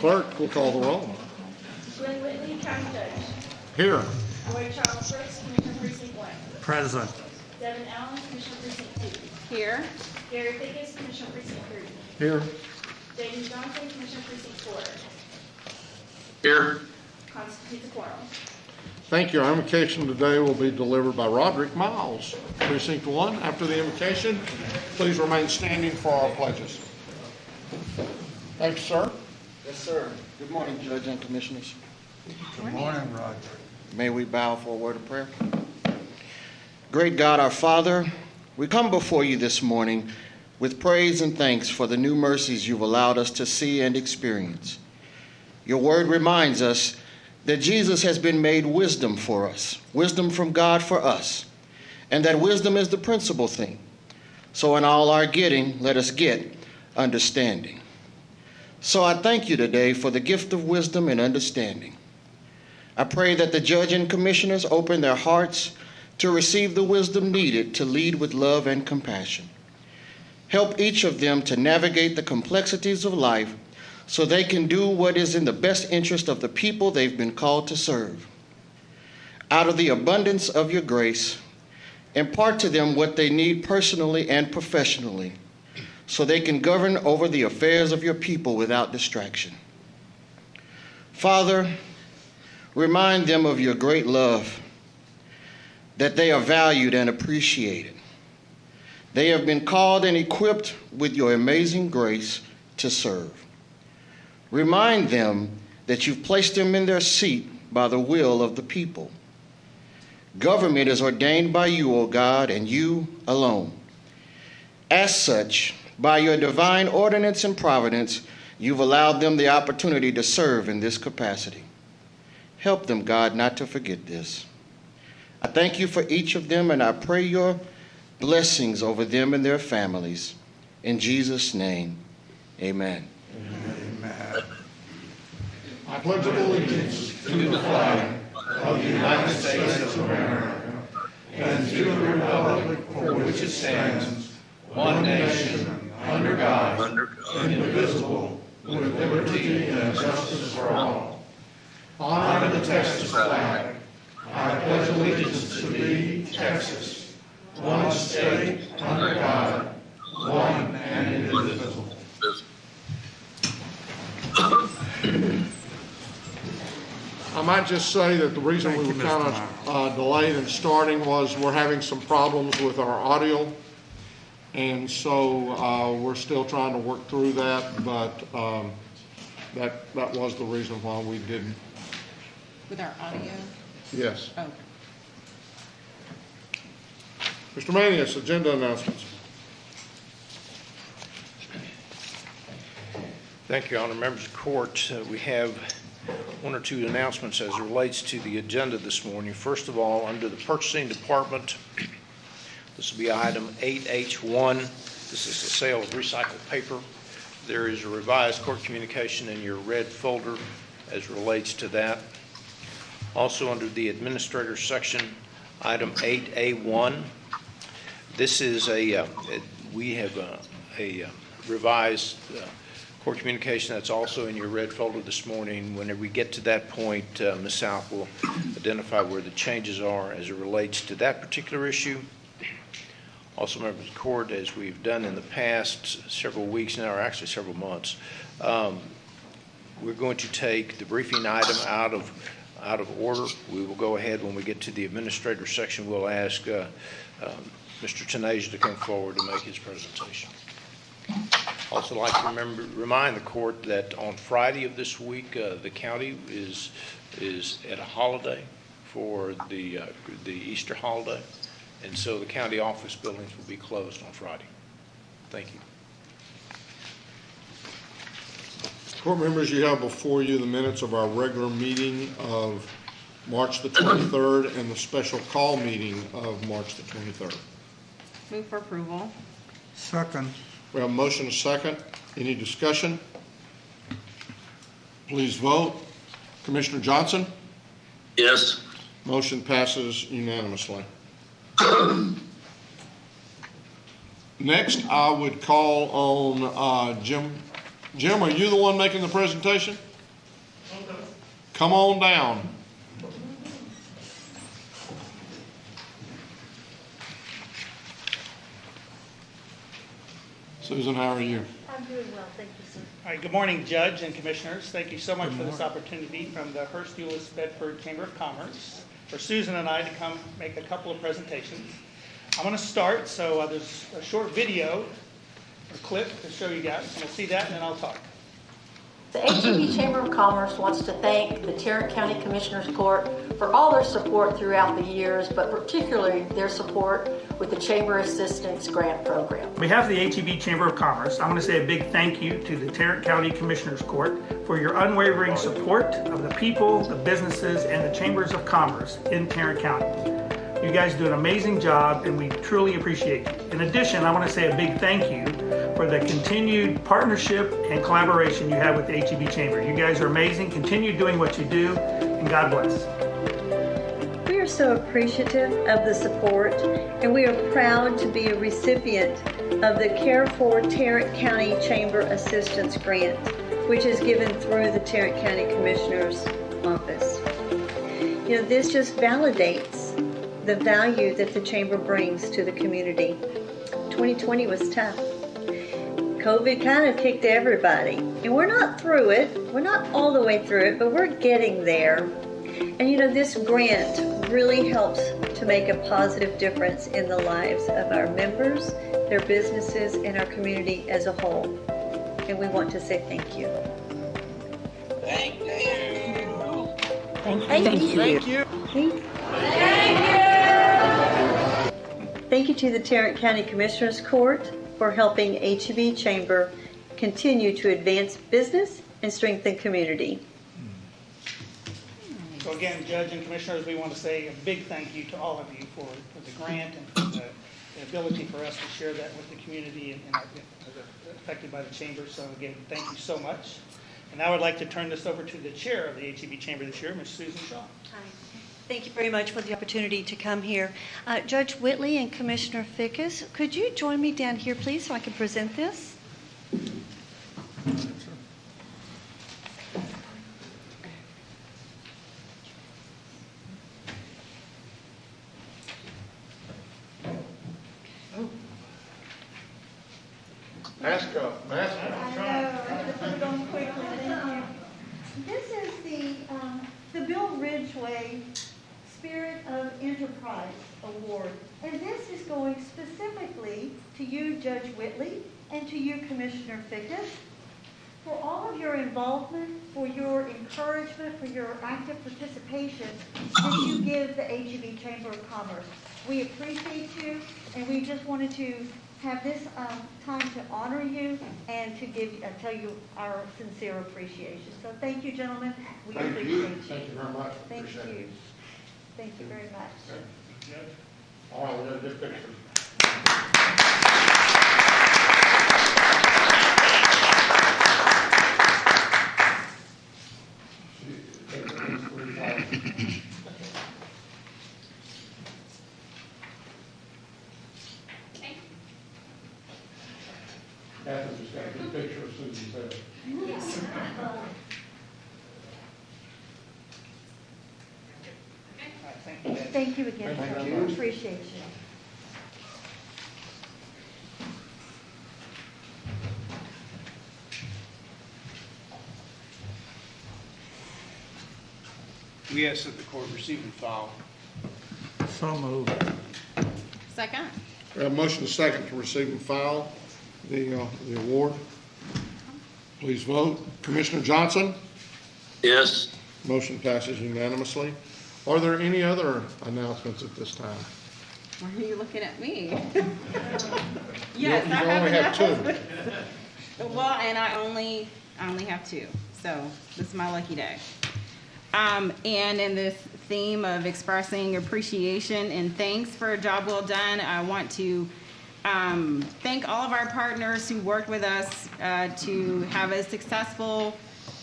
Clerk will call the roll. Glenn Whitley, County Judge. Here. Roy Charles Brooks, Commissioner Precinct 1. Present. Devin Allen, Commissioner Precinct 2. Here. Gary Fickes, Commissioner Precinct 3. Here. James Johnson, Commissioner Precinct 4. Here. Constitutes a quorum. Thank you. Our invocation today will be delivered by Roderick Miles, Precinct 1. After the invocation, please remain standing for our pledges. Thank you, sir. Yes, sir. Good morning, Judge and Commissioners. Good morning, Roger. May we bow for a word of prayer? Great God, our Father, we come before you this morning with praise and thanks for the new mercies you've allowed us to see and experience. Your word reminds us that Jesus has been made wisdom for us, wisdom from God for us, and that wisdom is the principal thing. So in all our getting, let us get understanding. So I thank you today for the gift of wisdom and understanding. I pray that the judge and commissioners open their hearts to receive the wisdom needed to lead with love and compassion. Help each of them to navigate the complexities of life so they can do what is in the best interest of the people they've been called to serve. Out of the abundance of your grace, impart to them what they need personally and professionally so they can govern over the affairs of your people without distraction. Father, remind them of your great love, that they are valued and appreciated. They have been called and equipped with your amazing grace to serve. Remind them that you've placed them in their seat by the will of the people. Government is ordained by you, O God, and you alone. As such, by your divine ordinance and providence, you've allowed them the opportunity to serve in this capacity. Help them, God, not to forget this. I thank you for each of them, and I pray your blessings over them and their families. In Jesus' name, amen. Amen. I pledge allegiance to the flag of the United States of America and to the republic for which it stands, one nation, under God, indivisible, with liberty and justice for all. Honor the Texas flag. I pledge allegiance to thee, Texas, one state, under God, one and indivisible. I might just say that the reason we were kind of delayed in starting was we're having some problems with our audio. And so we're still trying to work through that, but that was the reason why we didn't. With our audio? Yes. Oh. Mr. Manius, agenda announcements. Thank you, Honor. Members of the court, we have one or two announcements as it relates to the agenda this morning. First of all, under the purchasing department, this will be item 8H1. This is the sale of recycled paper. There is a revised court communication in your red folder as it relates to that. Also under the administrator section, item 8A1. This is we have a revised court communication that's also in your red folder this morning. Whenever we get to that point, Ms. South will identify where the changes are as it relates to that particular issue. Also, members of the court, as we've done in the past several weeks now, or actually several months, we're going to take the briefing item out of order. We will go ahead when we get to the administrator section. We'll ask Mr. Tenasia to come forward and make his presentation. Also like to remind the court that on Friday of this week, the county is at a holiday for the Easter holiday, and so the county office buildings will be closed on Friday. Thank you. Court members, you have before you the minutes of our regular meeting of March the 23rd and the special call meeting of March the 23rd. Move for approval. Second. We have a motion and a second. Any discussion? Please vote. Commissioner Johnson? Yes. Motion passes unanimously. Next, I would call on Jim. Jim, are you the one making the presentation? come on down. Susan, how are you? I'm doing well, thank you, sir. All right, good morning, Judge and Commissioners. Thank you so much for this opportunity from the Hearst Euless Bedford Chamber of Commerce for Susan and I to come make a couple of presentations. I'm going to start, so there's a short video, a clip to show you guys. We'll see that and then I'll talk. The HEB Chamber of Commerce wants to thank the Tarrant County Commissioners Court for all their support throughout the years, but particularly their support with the Chamber Assistance Grant Program. On behalf of the HEB Chamber of Commerce, I'm going to say a big thank you to the Tarrant County Commissioners Court for your unwavering support of the people, the businesses, and the Chambers of Commerce in Tarrant County. You guys do an amazing job, and we truly appreciate it. In addition, I want to say a big thank you for the continued partnership and collaboration you have with the HEB Chamber. You guys are amazing. Continue doing what you do, and God bless. We are so appreciative of the support, and we are proud to be a recipient of the Care for Tarrant County Chamber Assistance Grant, which is given through the Tarrant County Commissioner's Office. You know, this just validates the value that the Chamber brings to the community. 2020 was tough. COVID kind of kicked everybody, and we're not through it. We're not all the way through it, but we're getting there. And you know, this grant really helps to make a positive difference in the lives of our members, their businesses, and our community as a whole. And we want to say thank you. Thank you. Thank you. Thank you. Thank you to the Tarrant County Commissioners Court for helping HEB Chamber continue to advance business and strengthen community. So again, Judge and Commissioners, we want to say a big thank you to all of you for the grant and for the ability for us to share that with the community and affected by the Chamber. So again, thank you so much. And now I'd like to turn this over to the Chair of the HEB Chamber this year, Ms. Susan Shaw. Hi. Thank you very much for the opportunity to come here. Judge Whitley and Commissioner Fickus, could you join me down here, please, so I can present this? Mask up, mask up. I know, I had to put it on quickly, thank you. This is the Bill Ridgway Spirit of Enterprise Award. And this is going specifically to you, Judge Whitley, and to you, Commissioner Fickus, for all of your involvement, for your encouragement, for your active participation that you give the HEB Chamber of Commerce. We appreciate you, and we just wanted to have this time to honor you and to tell you our sincere appreciation. So thank you, gentlemen. We appreciate you. Thank you very much. Thank Appreciate you. it. Thank you very much. Okay. All right, we got a good picture. Catherine just got a good picture of Susan's head. Yes. Thank you, Judge. Thank you again, Thank sir. you. Appreciate you. We ask that the court receive and file. So moved. Second? We have a motion and a second to receive and file the award. Please vote. Commissioner Johnson? Yes. Motion passes unanimously. Are there any other announcements at this time? Why are you looking at me? You Yes, you I have only have two. enough. Well, and I only have two, so this is my lucky day. And in this theme of expressing appreciation and thanks for a job well done, I want to thank all of our partners who worked with us to have a successful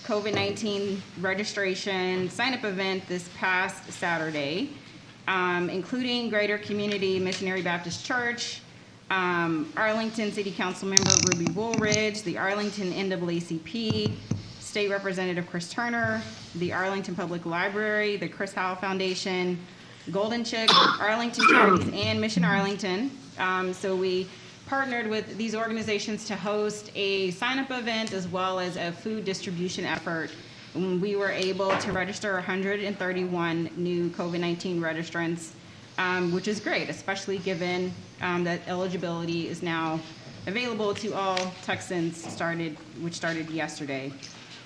COVID-19 registration sign-up event this past Saturday, including Greater Community Missionary Baptist Church, Arlington City Council member Ruby Woolridge, the Arlington NAACP, State Representative Chris Turner, the Arlington Public Library, the Chris Howell Foundation, Golden Chick, Arlington Charities, and Mission Arlington. So we partnered with these organizations to host a sign-up event as well as a food distribution effort. We were able to register 131 new COVID-19 registrants, which is great, especially given that eligibility is now available to all Texans, which started yesterday.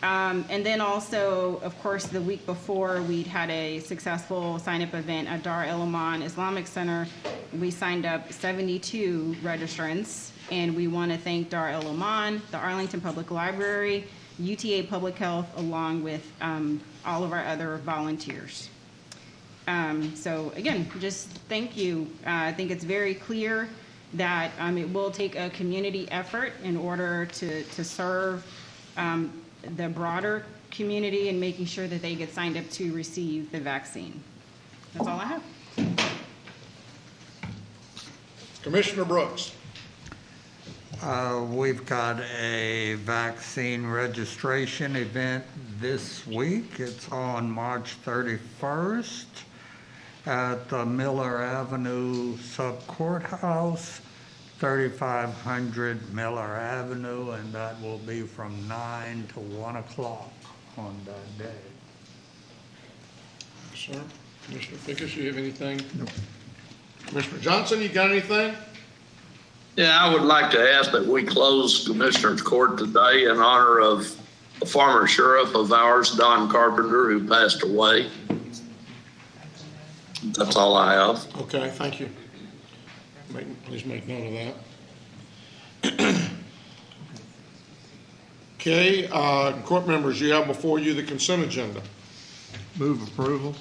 And then also, of course, the week before, we'd had a successful sign-up event at Dar el-Aman Islamic Center. We signed up 72 registrants, and we want to thank Dar el-Aman, the Arlington Public Library, UTA Public Health, along with all of our other volunteers. So again, just thank you. I think it's very clear that it will take a community effort in order to serve the broader community and making sure that they get signed up to receive the vaccine. That's all I have. Commissioner Brooks. We've got a vaccine registration event this week. It's on March 31st at the Miller Avenue Sub-Courthouse, 3500 Miller Avenue, and that will be from 9 to 1 o'clock on that day. Sir, Commissioner Fickus, you have anything? No. Commissioner Johnson, you got anything? Yeah, I would like to ask that we close Commissioner's Court today in honor of a former sheriff of ours, Don Carpenter, who passed away. That's all I have. Okay, thank you. Please make note of that. Okay, court members, you have before you the consent agenda. Move approval.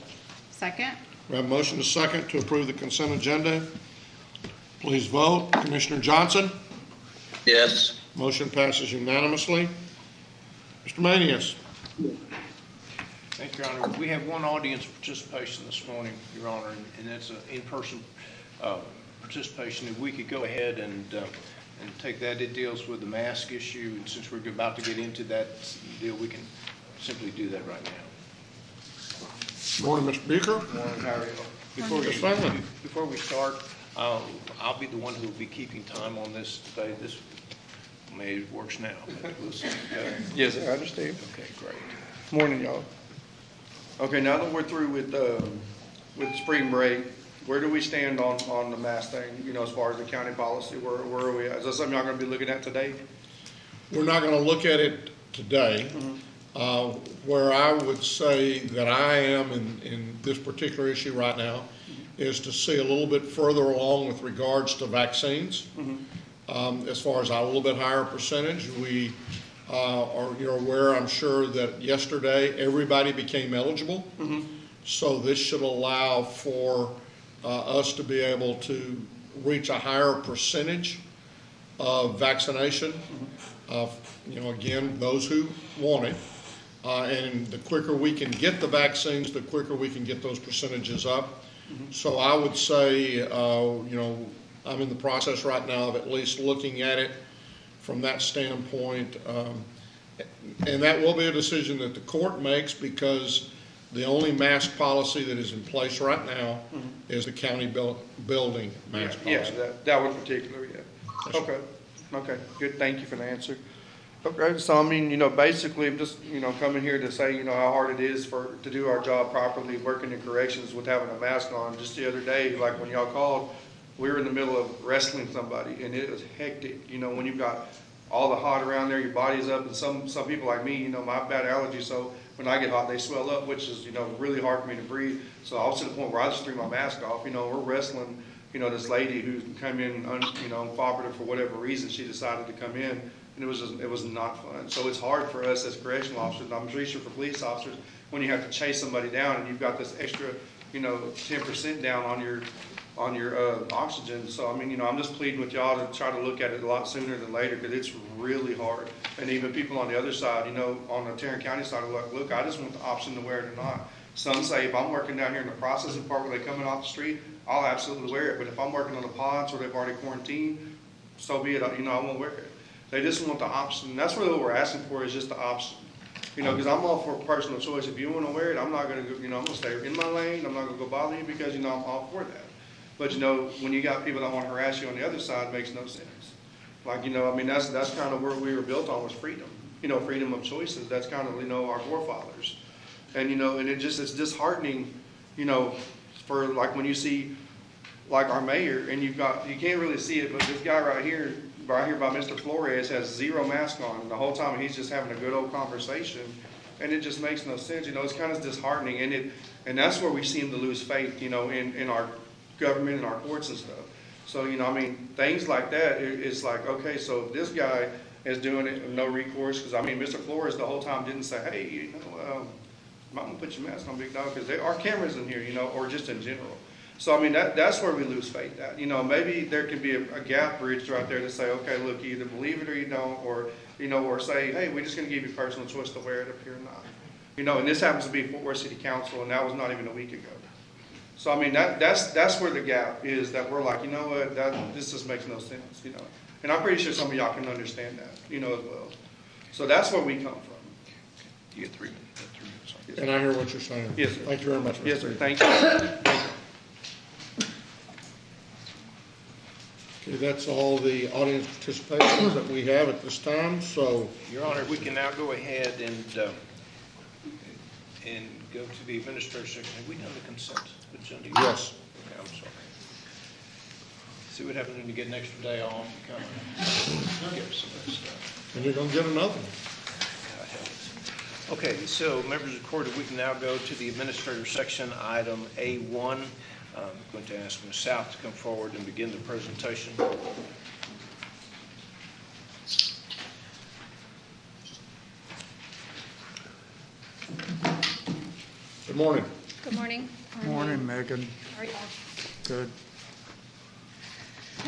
Second. We have a motion to second to approve the consent agenda. Please vote. Commissioner Johnson? Yes. Motion passes unanimously. Mr. Manius? Thank you, Your Honor. We have one audience participation this morning, Your Honor, and that's an in-person participation. If we could go ahead and take that, it deals with the mask issue, and since we're about to get into that deal, we can simply do that right now. Morning, Mr. Beaker. Morning, how are you? Before we start, I'll be the one who will be keeping time on this today. This maybe works now. We'll see. Okay. Yes, I understand. Okay, great. Morning, y'all. Okay, now that we're through with spring break, where do we stand on the mask thing? You know, as far as the county policy, where are we at? Is that something y'all going to be looking at today? We're not going to look at it today. Where I would say that I am in this particular issue right now is to see a little bit further along with regards to vaccines. As far as a little bit higher percentage, we you're aware, I'm sure, that yesterday everybody became eligible. So this should allow for us to be able to reach a higher percentage of vaccination. Again, those who want it. And the quicker we can get the vaccines, the quicker we can get those percentages up. So I would say, I'm in the process right now of at least looking at it from that standpoint. And that will be a decision that the court makes, because the only mask policy that is in place right now is the county building mask policy. Yeah, that one particular, yeah. Okay, good, thank you for the answer. Okay, so I mean, basically, I'm just, coming here to say, how hard it is to do our job properly, working in corrections with having a mask on. Just the other day, like when y'all called, we were in the middle of wrestling somebody, and it was hectic. When you've got all the hot around there, your body's up, and some people like me, my bad allergies, so when I get hot, they swell up, which is, really hard for me to breathe. So I was to the point where I just threw my mask off. We're wrestling, this lady who came in, uncooperative for whatever reason, she decided to come in. And it was not fun. So it's hard for us as correctional officers, I'm pretty sure for police officers, when you have to chase somebody down and you've got this extra, 10% down on your oxygen. So I mean, I'm just pleading with y'all to try to look at it a lot sooner than later, because it's really hard. And even people on the other side, on the Tarrant County side, are like, look, I just want the option to wear it or not. Some say if I'm working down here in the processing part where they're coming off the street, I'll absolutely wear it. But if I'm working on the pods where they've already quarantined, so be it. I won't wear it. They just want the option. That's really what we're asking for, is just the option. You know, because I'm all for personal choice. If you want to wear it, I'm not going to, I'm going to stay in my lane. I'm not going to go bother you because, I'm all for that. But, when you got people that want to harass you on the other side, it makes no sense. Like, that's kind of where we were built on was freedom. Freedom of choices. That's kind of, our forefathers. And, and it's disheartening, for like when you see like our mayor and you can't really see it, but this guy right here by Mr. Flores has zero mask on the whole time. He's just having a good old conversation and it just makes no sense. It's kind of disheartening and that's where we seem to lose faith, in our government and our courts and stuff. So, things like that, it's like, okay, so this guy is doing it, no recourse, because, Mr. Flores the whole time didn't say, hey, I'm not going to put your mask on, big dog, because there are cameras in here, or just in general. So, that's where we lose faith at. Maybe there can be a gap bridged right there to say, okay, look, you either believe it or you don't, or say, hey, we're just going to give you personal choice to wear it up here or not. And this happens to be Fort Worth City Council, and that was not even a week ago. So, that's where the gap is, that we're like, what, this just makes no sense, And I'm pretty sure some of y'all can understand that, as well. So that's where we come from. You get 3 minutes. And I hear what you're saying. Yes, sir. Thank you very much, Mr. Yes, sir. Reed. Thank you. Okay, that's all the audience participation that we have at this time, so. Your Honor, we can now go ahead and go to the administrator's section. Have we done the consent agenda? Yes. Okay, I'm sorry. See what happens when you get an extra day off. You kind of get some of that stuff. And you're going to get another one. Okay, so members of the court, we can now go to the administrator section, item A1. I'm going to ask Ms. South to come forward and begin the presentation. Good morning. Good morning. Morning, Megan. How are you all? Good.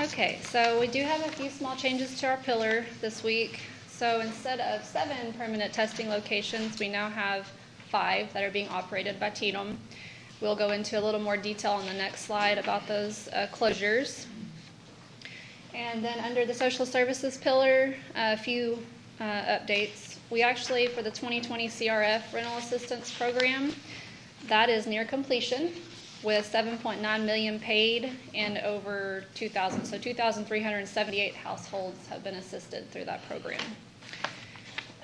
Okay, so we do have a few small changes to our pillar this week. So instead of 7 permanent testing locations, we now have 5 that are being operated by TDM. We'll go into a little more detail on the next slide about those closures. And then under the social services pillar, a few updates. We actually, for the 2020 CRF rental assistance program, that is near completion with $7.9 million paid and over 2,000. So 2,378 households have been assisted through that program.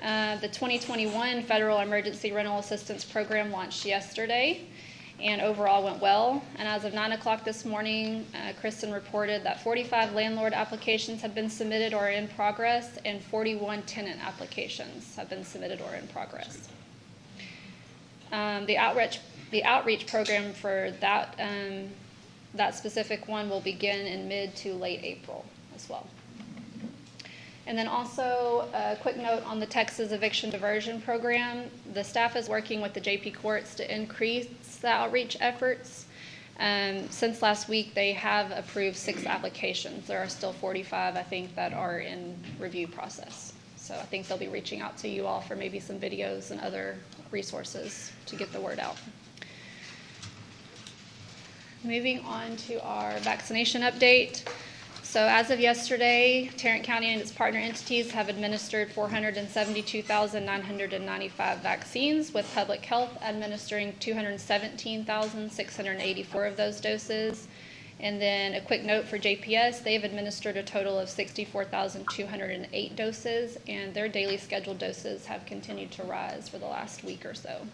The 2021 Federal Emergency Rental Assistance Program launched yesterday and overall went well. And as of 9 o'clock this morning, Kristen reported that 45 landlord applications have been submitted or are in progress and 41 tenant applications have been submitted or in progress. The outreach program for that specific one will begin in mid to late April as well. And then also a quick note on the Texas Eviction Diversion program. The staff is working with the JP courts to increase the outreach efforts. Since last week, they have approved 6 applications. There are still 45, I think, that are in review process. So I think they'll be reaching out to you all for maybe some videos and other resources to get the word out. Moving on to our vaccination update. So as of yesterday, Tarrant County and its partner entities have administered 472,995 vaccines, with public health administering 217,684 of those doses. And then a quick note for JPS, they've administered a total of 64,208 doses, and their daily scheduled doses have continued to rise for the last week or so.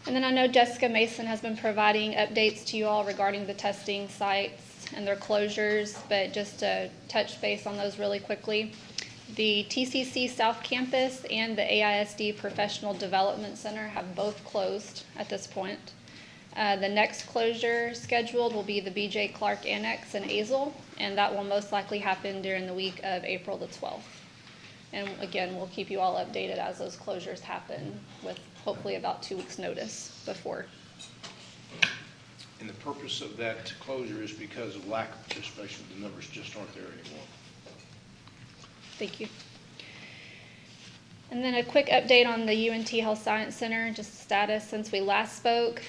And then I know Jessica Mason has been providing updates to you all regarding the testing sites and their closures, but just to touch base on those really quickly. The TCC South Campus and the AISD Professional Development Center have both closed at this point. The next closure scheduled will be the BJ Clark Annex in Azle, and that will most likely happen during the week of April the 12th. And again, we'll keep you all updated as those closures happen with hopefully about 2 weeks notice before. And the purpose of that closure is because of lack of participation. The numbers just aren't there anymore. Thank you. And then a quick update on the UNT Health Science Center, just status since we last spoke.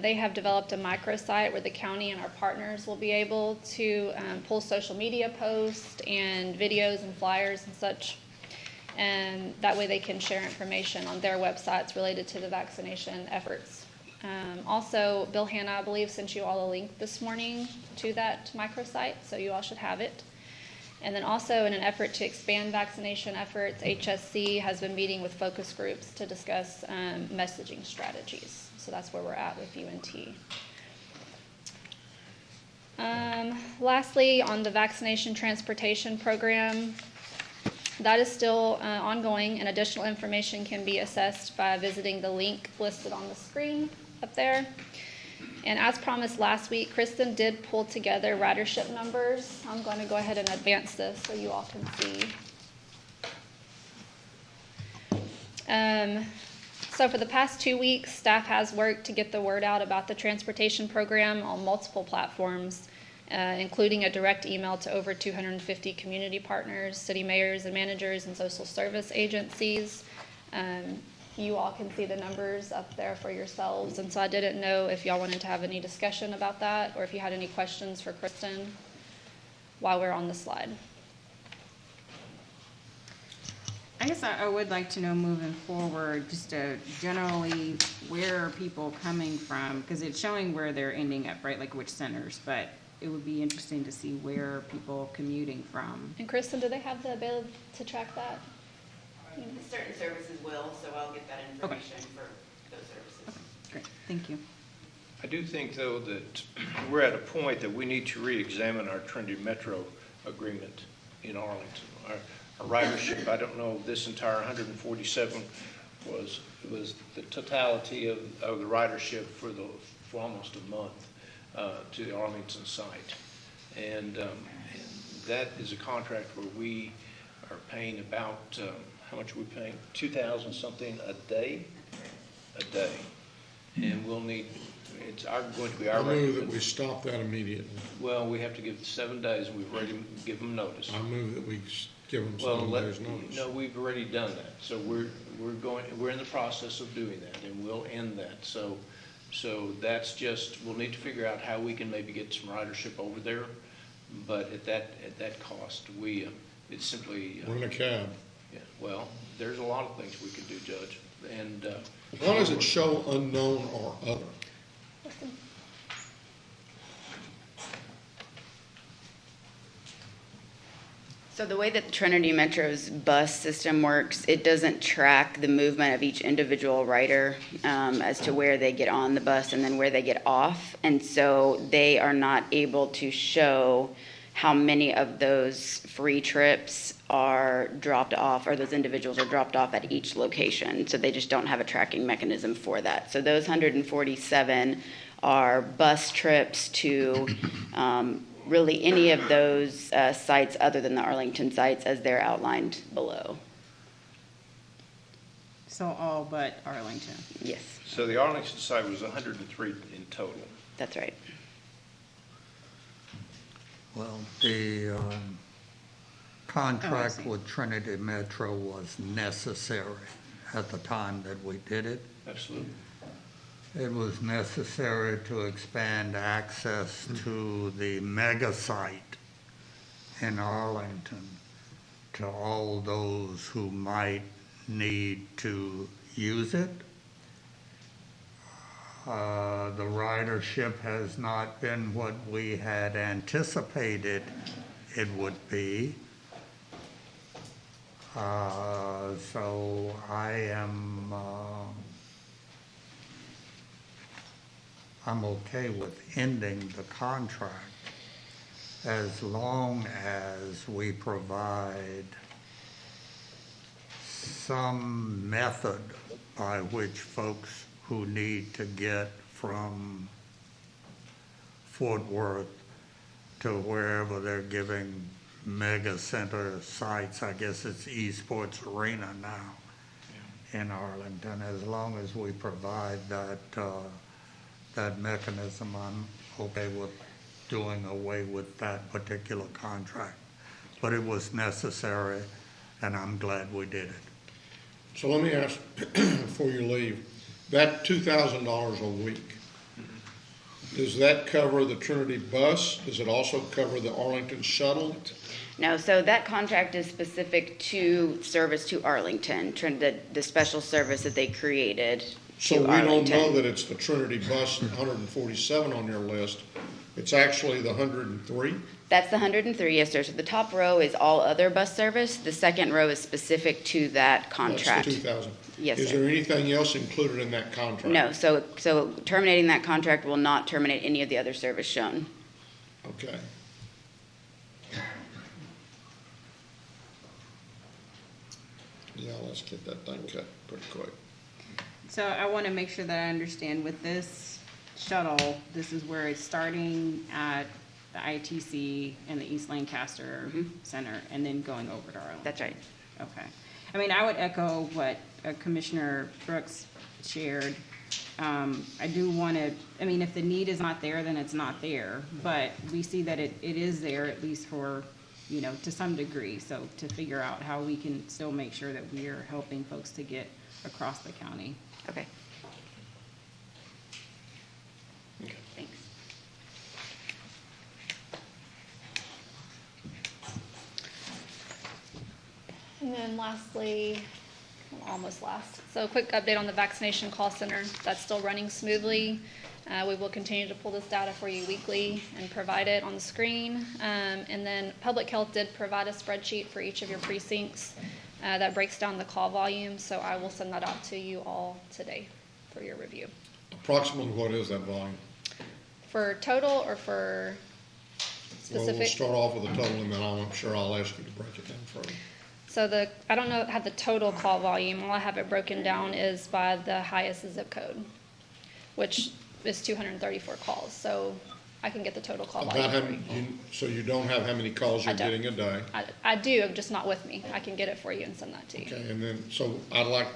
They have developed a microsite where the county and our partners will be able to pull social media posts and videos and flyers and such. And that way they can share information on their websites related to the vaccination efforts. Also, Bill Hanna, I believe, sent you all a link this morning to that microsite, so you all should have it. And then also, in an effort to expand vaccination efforts, HSC has been meeting with focus groups to discuss messaging strategies. So that's where we're at with UNT. Lastly, on the vaccination transportation program, that is still ongoing, and additional information can be assessed by visiting the link listed on the screen up there. And as promised last week, Kristen did pull together ridership numbers. I'm going to go ahead and advance this so you all can see. So for the past 2 weeks, staff has worked to get the word out about the transportation program on multiple platforms, including a direct email to over 250 community partners, city mayors and managers, and social service agencies. You all can see the numbers up there for yourselves, and so I didn't know if y'all wanted to have any discussion about that, or if you had any questions for Kristen while we're on the slide. I guess I would like to know moving forward, just generally, where are people coming from? Because it's showing where they're ending up, right, like which centers, but it would be interesting to see where are people commuting from. And Kristen, do they have the ability to track that? Certain services will, so I'll get that information for those services. Okay, great, thank you. I do think, though, that we're at a point that we need to re-examine our Trinity Metro agreement in Arlington. Our ridership, I don't know, this entire 147 was the totality of the ridership for almost a month to the Arlington site. And that is a contract where we are paying about, how much are we paying? 2,000 something a day? A day. And we'll need, it's going to be our... I move that we stop that immediately. Well, we have to give 7 days, and we've already given them notice. I move that we give them 7 days notice. No, we've already done that. So we're in the process of doing that, and we'll end that. So that's just, we'll need to figure out how we can maybe get some ridership over there. But at that cost, it's simply... We're in a cab. Yeah, well, there's a lot of things we could do, Judge. And why does it show unknown or other? So the way that the Trinity Metro's bus system works, it doesn't track the movement of each individual rider as to where they get on the bus and then where they get off. And so they are not able to show how many of those free trips are dropped off, or those individuals are dropped off at each location. So they just don't have a tracking mechanism for that. So those 147 are bus trips to really any of those sites other than the Arlington sites as they're outlined below. So all but Arlington? Yes. So the Arlington site was 103 in total. That's right. Well, the contract with Trinity Metro was necessary at the time that we did it. Absolutely. It was necessary to expand access to the mega site in Arlington to all those who might need to use it. The ridership has not been what we had anticipated it would be. So I'm okay with ending the contract as long as we provide some method by which folks who need to get from Fort Worth to wherever they're giving mega center sites, I guess it's Esports Arena now in Arlington, as long as we provide that mechanism, I'm okay with doing away with that particular contract. But it was necessary, and I'm glad we did it. So let me ask, before you leave, that $2,000 a week, does that cover the Trinity bus? Does it also cover the Arlington shuttle? No, so that contract is specific to service to Arlington, the special service that they created So to we don't know Arlington. that it's the Trinity bus 147 on your list. It's actually the 103? That's the 103, yes, sir. So the top row is all other bus service. The second row is specific to that contract. That's the 2,000. Yes, Is sir. there anything else included in that contract? No, so terminating that contract will not terminate any of the other service shown. Okay. Yeah, let's get that thing cut pretty quick. So I want to make sure that I understand with this shuttle, this is where it's starting at the ITC and the East Lancaster Center and then going over to Arlington. That's right. Okay. I mean, I would echo what Commissioner Brooks shared. I do want to, I mean, if the need is not there, then it's not there. But we see that it is there, at least for, you know, to some degree. So to figure out how we can still make sure that we are helping folks to get across the county. Okay. Thanks. And then lastly, well, almost last, so a quick update on the vaccination call center. That's still running smoothly. We will continue to pull this data for you weekly and provide it on the screen. And then Public Health did provide a spreadsheet for each of your precincts that breaks down the call volume. So I will send that out to you all today for your review. Approximately what is that volume? For total or for Well, specific? we'll start off with a total, and then I'm sure I'll ask you to break it down further. So I don't know, have the total call volume. All I have it broken down is by the highest zip code, which is 234 calls. So I can get the total call About volume how for many, you. so you don't have how many calls you're I don't. getting a day? I do, just not with me. I can get it for you and send that to you. Okay, and then, so I'd like,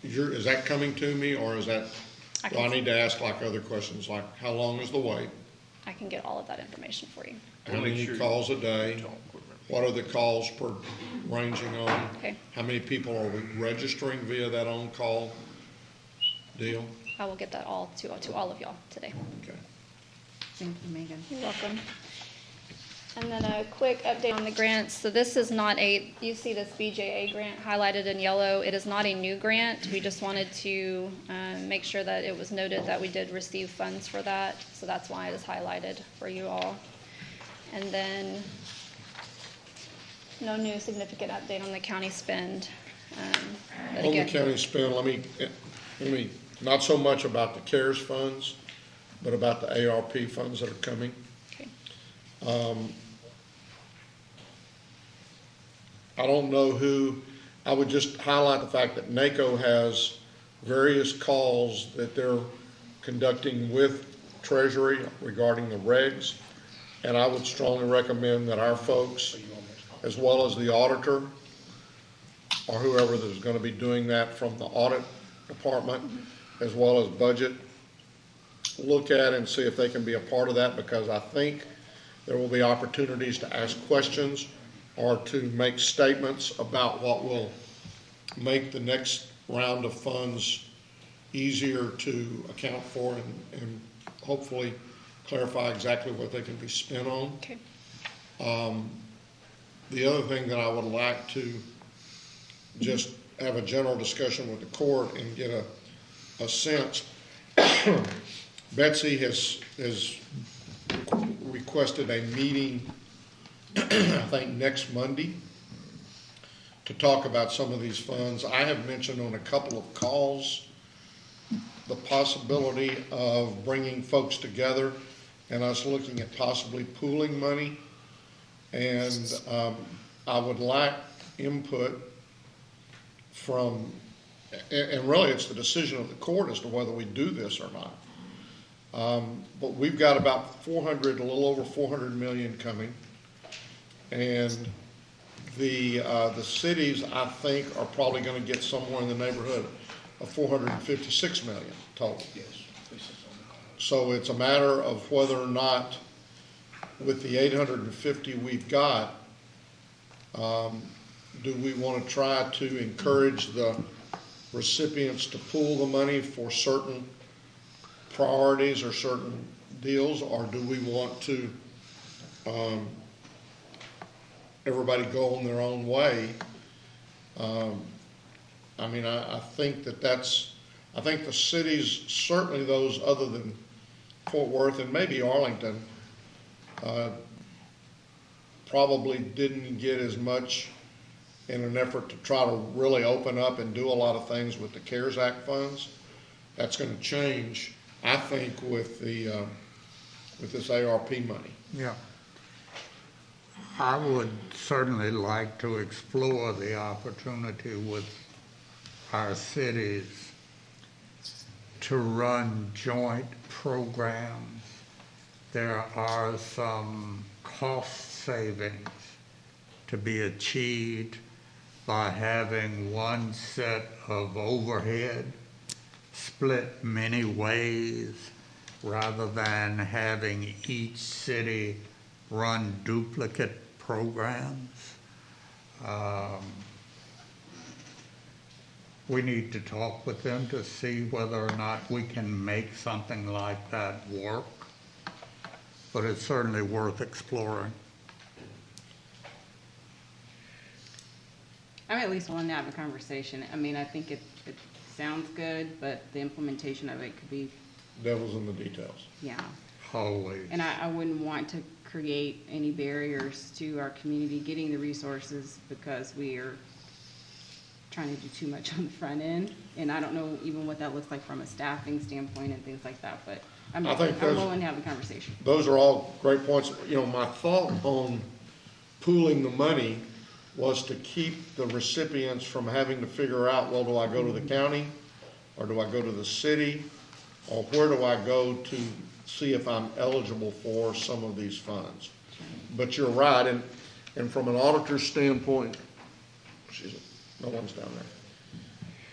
is that coming to me, or is that, do I need to ask like other questions, like how long is the wait? I can get all of that information for you. How many calls a day? What are the calls per ranging on? Okay. How many people are we registering via that on-call deal? I will get that all to all of y'all today. Okay. Thank you, Megan. You're welcome. And then a quick update on the grants. So this is not you see this BJA grant highlighted in yellow. It is not a new grant. We just wanted to make sure that it was noted that we did receive funds for that. So that's why it is highlighted for you all. And then no new significant update on the county spend. But On the again, county spend, let me, not so much about the CARES funds, but about the ARP funds that are coming. Okay. I don't know who, I would just highlight the fact that NACO has various calls that they're conducting with Treasury regarding the regs. And I would strongly recommend that our folks, as well as the auditor, or whoever is going to be doing that from the audit department, as well as budget, look at and see if they can be a part of that, because I think there will be opportunities to ask questions or to make statements about what will make the next round of funds easier to account for and hopefully clarify exactly what they can be spent on. Okay. The other thing that I would like to just have a general discussion with the court and get a sense. Betsy has requested a meeting, I think next Monday, to talk about some of these funds. I have mentioned on a couple of calls the possibility of bringing folks together and us looking at possibly pooling money. And I would like input from, and really it's the decision of the court as to whether we do this or not. But we've got about a little over 400 million coming. And the cities, I think, are probably going to get somewhere in the neighborhood of 456 million total. Yes. So it's a matter of whether or not, with the 850 we've got, do we want to try to encourage the recipients to pool the money for certain priorities or certain deals, or do we want to everybody go on their own way. I mean, I think I think the cities, certainly those other than Fort Worth and maybe Arlington, probably didn't get as much in an effort to try to really open up and do a lot of things with the CARES Act funds. That's going to change, I think, with this ARP money. Yeah. I would certainly like to explore the opportunity with our cities to run joint programs. There are some cost savings to be achieved by having one set of overhead split many ways rather than having each city run duplicate programs. We need to talk with them to see whether or not we can make something like that work, but it's certainly worth exploring. I'm at least willing to have a conversation. I mean, I think it sounds good, but the implementation of it could be, Devil's in the details. yeah. Always. And I wouldn't want to create any barriers to our community getting the resources because we are trying to do too much on the front end. And I don't know even what that looks like from a staffing standpoint and things like that, but I'm willing to have a conversation. Those are all great points. You know, my thought on pooling the money was to keep the recipients from having to figure out, well, do I go to the county or do I go to the city or where do I go to see if I'm eligible for some of these funds? But you're right, and from an auditor's standpoint, no one's down there.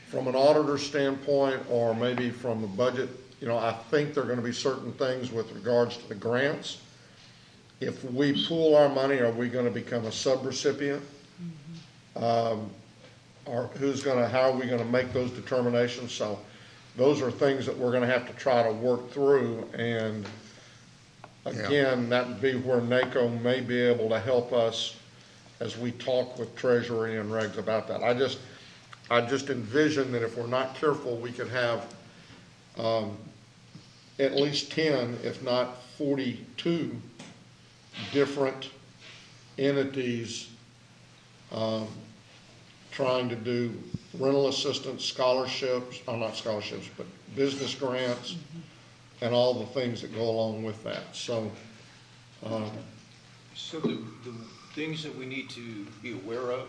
From an auditor's standpoint, or maybe from the budget, you know, I think there are going to be certain things with regards to the grants. If we pool our money, are we going to become a subrecipient? Or how are we going to make those determinations? So those are things that we're going to have to try to work through. And again, that would be where NACO may be able to help us as we talk with Treasury and Regs about that. I just envision that if we're not careful, we could have at least 10, if not 42 different entities trying to do rental assistance, scholarships, not scholarships, but business grants, and all the things that go along with that. So, So the things that we need to be aware of,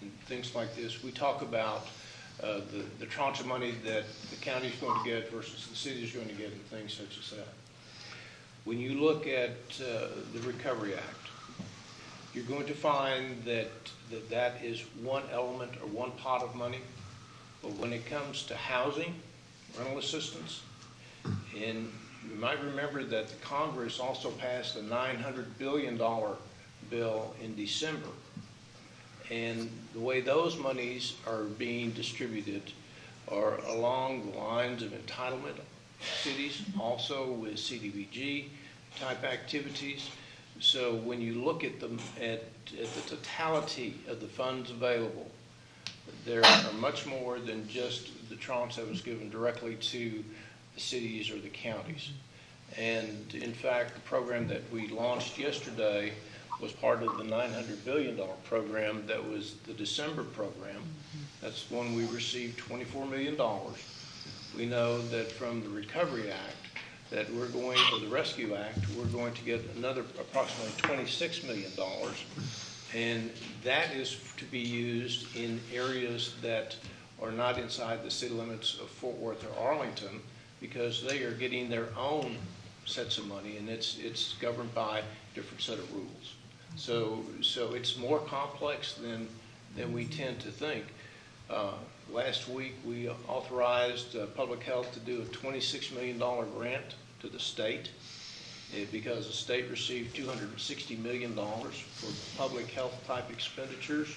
and things like this, we talk about the tranche of money that the county is going to get versus the city is going to get, and things such as that. When you look at the Recovery Act, you're going to find that is one element or one pot of money. But when it comes to housing, rental assistance, and you might remember that the Congress also passed a $900 billion bill in December. And the way those monies are being distributed are along the lines of entitlement cities, also with CDBG type activities. So when you look at them at the totality of the funds available, there are much more than just the tranche that was given directly to the cities or the counties. And in fact, the program that we launched yesterday was part of the $900 billion program that was the December program. That's when we received $24 million. We know that from the Recovery Act, that we're going, or the Rescue Act, we're going to get another approximately $26 million. And that is to be used in areas that are not inside the city limits of Fort Worth or Arlington, because they are getting their own sets of money, and it's governed by a different set of rules. So it's more complex than we tend to think. Last week, we authorized Public Health to do a $26 million grant to the state because the state received $260 million for public health type expenditures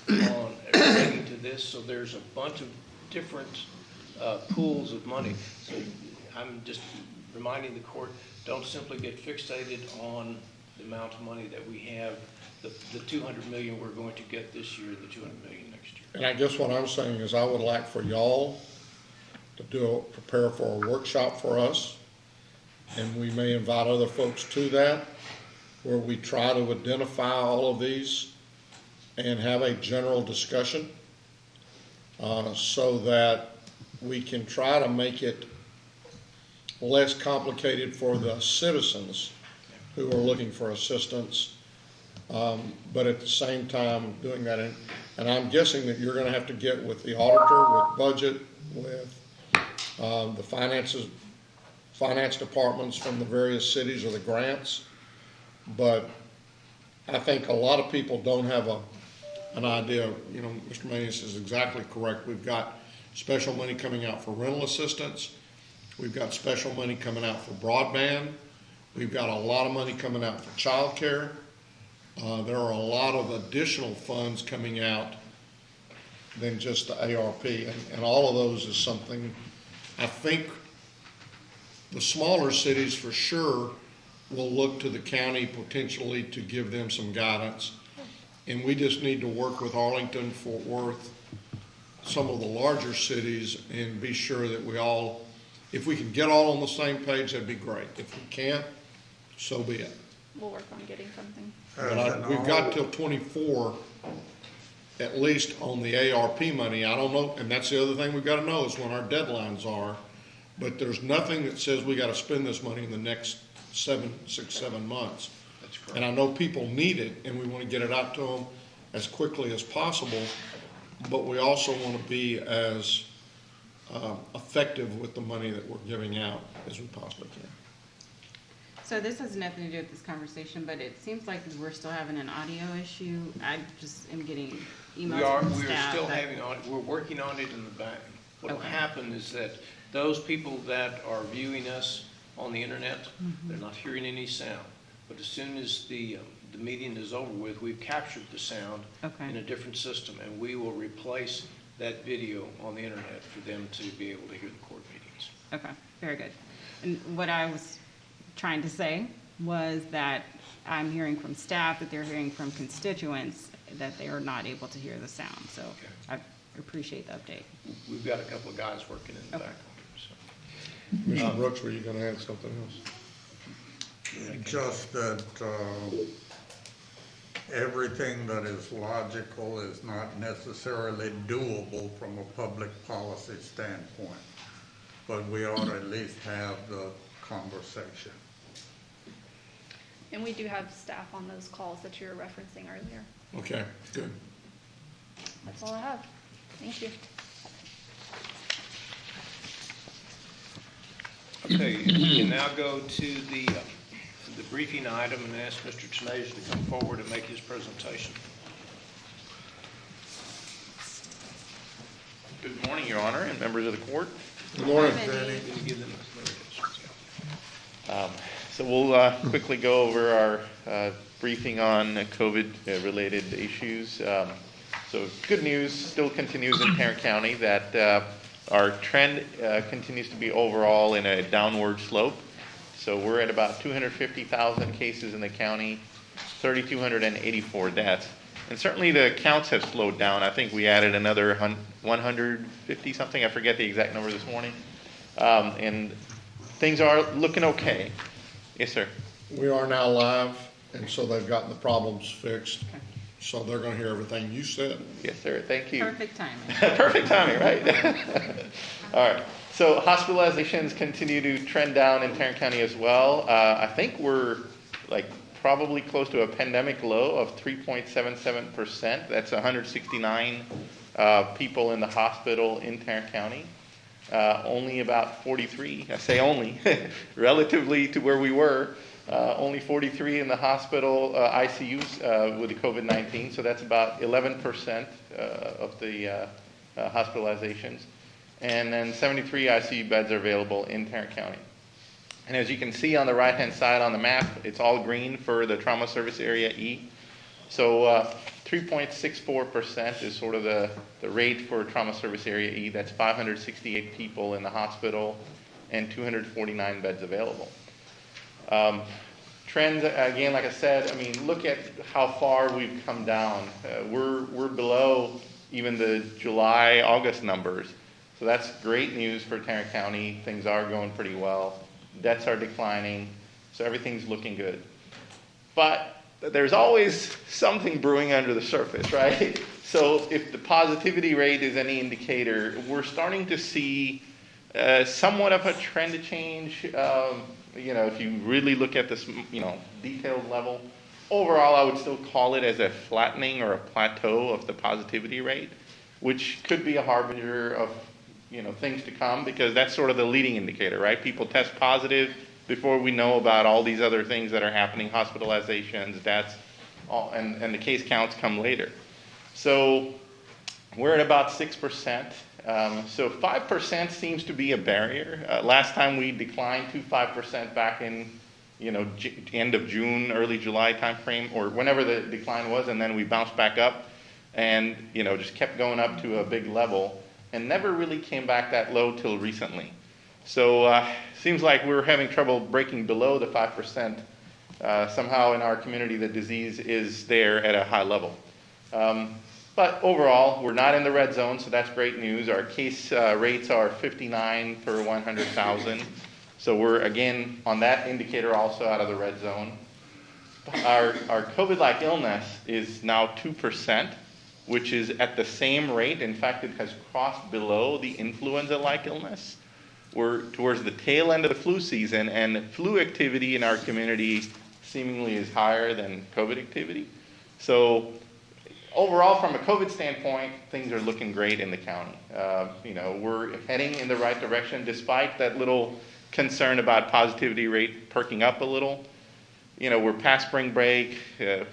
on relating to this. So there's a bunch of different pools of money. So I'm just reminding the court, don't simply get fixated on the amount of money that we have, the 200 million we're going to get this year, the 200 million next year. And I guess what I'm saying is I would like for y'all to prepare for a workshop for us, and we may invite other folks to that, where we try to identify all of these and have a general discussion, so that we can try to make it less complicated for the citizens who are looking for assistance, but at the same time doing that. And I'm guessing that you're going to have to get with the auditor, with budget, with the finance departments from the various cities or the grants. But I think a lot of people don't have an idea. You know, Mr. Manius is exactly correct. We've got special money coming out for rental assistance. We've got special money coming out for broadband. We've got a lot of money coming out for child care. There are a lot of additional funds coming out than just the ARP. And all of those is something, I think the smaller cities for sure will look to the county potentially to give them some guidance. And we just need to work with Arlington, Fort Worth, some of the larger cities, and be sure that we all, if we can get all on the same page, that'd be great. If we can't, so be it. We'll work on getting something. But we've got till 24, at least on the ARP money. I don't know, and that's the other thing we've got to know is when our deadlines are. But there's nothing that says we got to spend this money in the next 7 months. That's correct. And I know people need it, and we want to get it out to them as quickly as possible. But we also want to be as effective with the money that we're giving out as we possibly can. So this has nothing to do with this conversation, but it seems like we're still having an audio issue. I just am getting emails from We are staff still that- having we're working on it in the back. What will Okay. happen is that those people that are viewing us on the internet, they're not hearing any sound. But as soon as the meeting is over with, we've captured the sound Okay. in a different system, and we will replace that video on the internet for them to be able to hear the court meetings. Okay, very good. And what I was trying to say was that I'm hearing from staff that they're hearing from constituents that they are not able to hear the sound. So I appreciate the update. We've got a couple of guys working in the back. Mr. Brooks, were you going to add something else? Just that everything that is logical is not necessarily doable from a public policy standpoint, but we ought to at least have the conversation. And we do have staff on those calls that you were referencing earlier. Okay, good. That's all I have. Thank you. Okay, we can now go to the briefing item and ask Mr. Tenage to come forward and make his presentation. Good morning, Your Honor, and members of the court. Good morning. So we'll quickly go over our briefing on COVID-related issues. So good news still continues in Tarrant County that our trend continues to be overall in a downward slope. So we're at about 250,000 cases in the county, 3,284 deaths. And certainly the counts have slowed down. I think we added another 150 something. I forget the exact number this morning. And things are looking okay. Yes, sir. We are now live, and so they've gotten the problems fixed. So they're going to hear everything you said. Yes, sir. Thank you. Perfect timing. Perfect timing, right? All right. So hospitalizations continue to trend down in Tarrant County as well. I think we're like probably close to a pandemic low of 3.77%. That's 169 people in the hospital in Tarrant County. Only about 43, I say only, relatively to where we were, only 43 in the hospital ICUs with the COVID-19. So that's about 11% of the hospitalizations. And then 73 ICU beds are available in Tarrant County. And as you can see on the right-hand side on the map, it's all green for the trauma service area E. So 3.64% is sort of the rate for trauma service area E. That's 568 people in the hospital and 249 beds available. Trends, again, like I said, I mean, look at how far we've come down. We're below even the July, August numbers. So that's great news for Tarrant County. Things are going pretty well. Debts are declining. So everything's looking good. But there's always something brewing under the surface, right? So if the positivity rate is any indicator, we're starting to see somewhat of a trend change. If you really look at this, detailed level, overall, I would still call it as a flattening or a plateau of the positivity rate, which could be a harbinger of, things to come, because that's sort of the leading indicator, right? People test positive before we know about all these other things that are happening, hospitalizations, deaths, and the case counts come later. So we're at about 6%. So 5% seems to be a barrier. Last time we declined to 5% back in, end of June, early July timeframe, or whenever the decline was, and then we bounced back up and, just kept going up to a big level and never really came back that low till recently. So seems like we're having trouble breaking below the 5%. Somehow in our community, the disease is there at a high level. But overall, we're not in the red zone, so that's great news. Our case rates are 59 per 100,000. So we're, again, on that indicator also out of the red zone. Our COVID-like illness is now 2%, which is at the same rate. In fact, it has crossed below the influenza-like illness. We're towards the tail end of the flu season, and flu activity in our community seemingly is higher than COVID activity. So overall, from a COVID standpoint, things are looking great in the county. We're heading in the right direction, despite that little concern about positivity rate perking up a little. We're past spring break.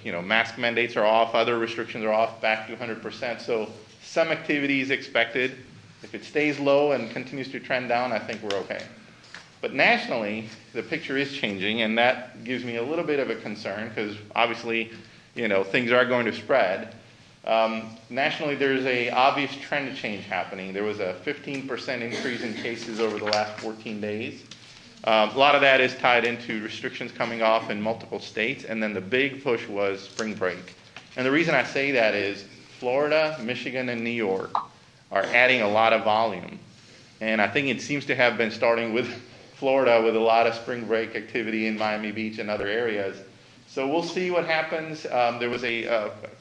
Mask mandates are off. Other restrictions are off, back to 100%. So some activity is expected. If it stays low and continues to trend down, I think we're okay. But nationally, the picture is changing, and that gives me a little bit of a concern, because obviously, things are going to spread. Nationally, there's an obvious trend change happening. There was a 15% increase in cases over the last 14 days. A lot of that is tied into restrictions coming off in multiple states, and then the big push was spring break. And the reason I say that is Florida, Michigan, and New York are adding a lot of volume. And I think it seems to have been starting with Florida, with a lot of spring break activity in Miami Beach and other areas. So we'll see what happens. There was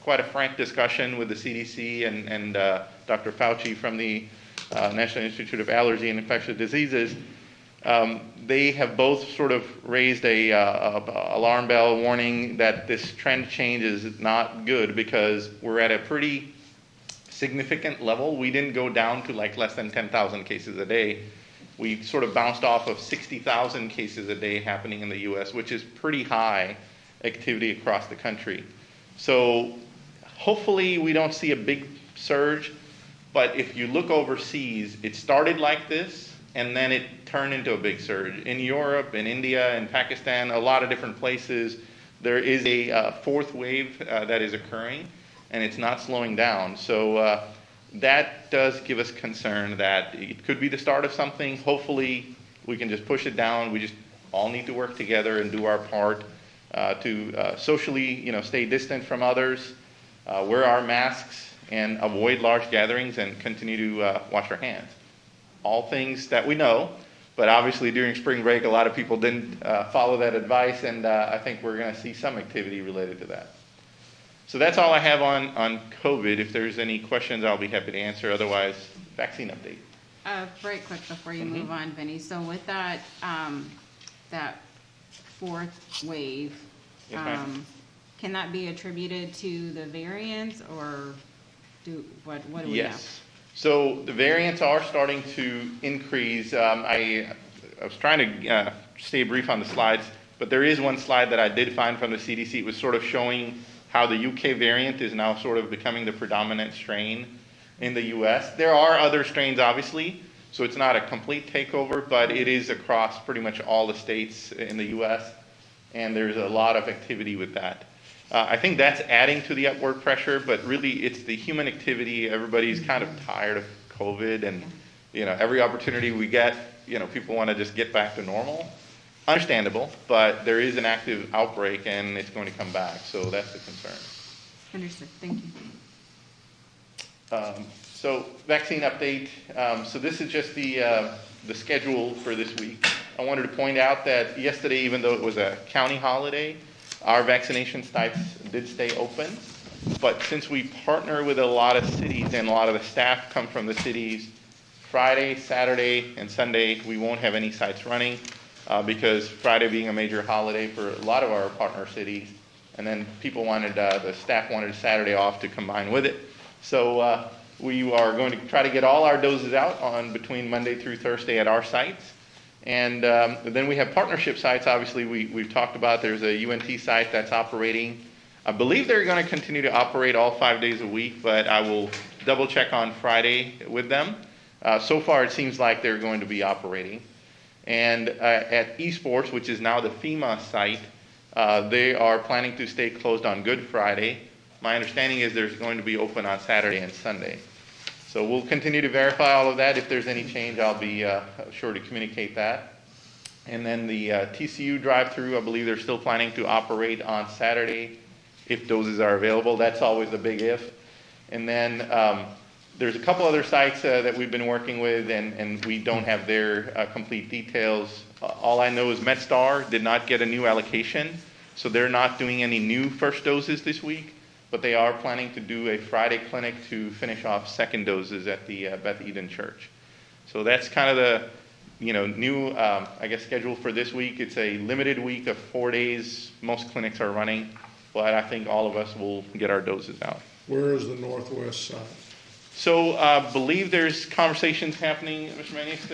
quite a frank discussion with the CDC and Dr. Fauci from the National Institute of Allergy and Infectious Diseases. They have both sort of raised a alarm bell warning that this trend change is not good, because we're at a pretty significant level. We didn't go down to like less than 10,000 cases a day. We sort of bounced off of 60,000 cases a day happening in the U.S., which is pretty high activity across the country. So hopefully we don't see a big surge, but if you look overseas, it started like this, and then it turned into a big surge. In Europe, in India, in Pakistan, a lot of different places, there is a fourth wave that is occurring, and it's not slowing down. So that does give us concern that it could be the start of something. Hopefully we can just push it down. We just all need to work together and do our part to socially, stay distant from others, wear our masks, and avoid large gatherings, and continue to wash our hands. All things that we know, but obviously during spring break, a lot of people didn't follow that advice, and I think we're going to see some activity related to that. So that's all I have on COVID. If there's any questions, I'll be happy to answer. Otherwise, vaccine update. Very quick before you move on, Vinny. So with that, that fourth wave, can that be attributed to the variants, or what do we know? Yes. So the variants are starting to increase. I was trying to stay brief on the slides, but there is one slide that I did find from the CDC. It was sort of showing how the UK variant is now sort of becoming the predominant strain in the US. There are other strains, obviously, so it's not a complete takeover, but it is across pretty much all the states in the US, and there's a lot of activity with that. I think that's adding to the upward pressure, but really it's the human activity. Everybody's kind of tired of COVID, and every opportunity we get, people want to just get back to normal. understandable, but there is an active outbreak and it's going to come back, so that's the concern. Understood, thank you. So vaccine update. So this is just the schedule for this week. I wanted to point out that yesterday, even though it was a county holiday, our vaccination sites did stay open. But since we partner with a lot of cities and a lot of the staff come from the cities, Friday, Saturday, and Sunday, we won't have any sites running because Friday being a major holiday for a lot of our partner cities, and then people wanted, the staff wanted Saturday off to combine with it. So we are going to try to get all our doses out on between Monday through Thursday at our sites. And then we have partnership sites, obviously, we've talked about. There's a UNT site that's operating. I believe they're going to continue to operate all 5 days a week, but I will double check on Friday with them. So far, it seems like they're going to be operating. And at eSports, which is now the FEMA site, they are planning to stay closed on Good Friday. My understanding is they're going to be open on Saturday and Sunday. So we'll continue to verify all of that. If there's any change, I'll be sure to communicate that. And then the TCU drive-through, I believe they're still planning to operate on Saturday if doses are available. That's always the big if. And then there's a couple other sites that we've been working with, and we don't have their complete details. All I know is MedStar did not get a new allocation, so they're not doing any new first doses this week. But they are planning to do a Friday clinic to finish off second doses at the Beth Eden Church. So that's kind of the new, I guess, schedule for this week. It's a limited week of 4 days. Most clinics are running, but I think all of us will get our doses out. Where is the northwest side? So I believe there's conversations happening, Mr. Manius.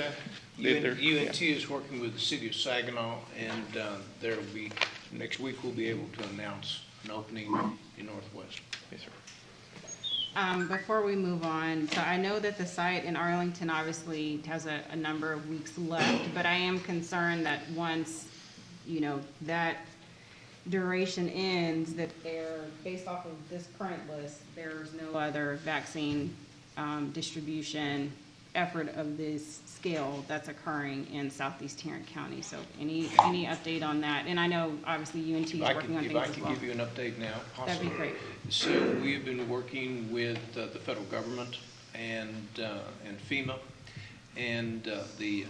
UNT is working with the city of Saginaw, and there will be, next week we'll be able to announce an opening in Northwest. Yes, sir. Before we move on, so I know that the site in Arlington obviously has a number of weeks left, but I am concerned that once, that duration ends, that they're, based off of this current list, there's no other vaccine distribution effort of this scale that's occurring in Southeast Tarrant County. So any update on that? And I know obviously UNT is working on things as well. If I can give you an update now, possibly. That'd be great. So we have been working with the federal government and FEMA, and the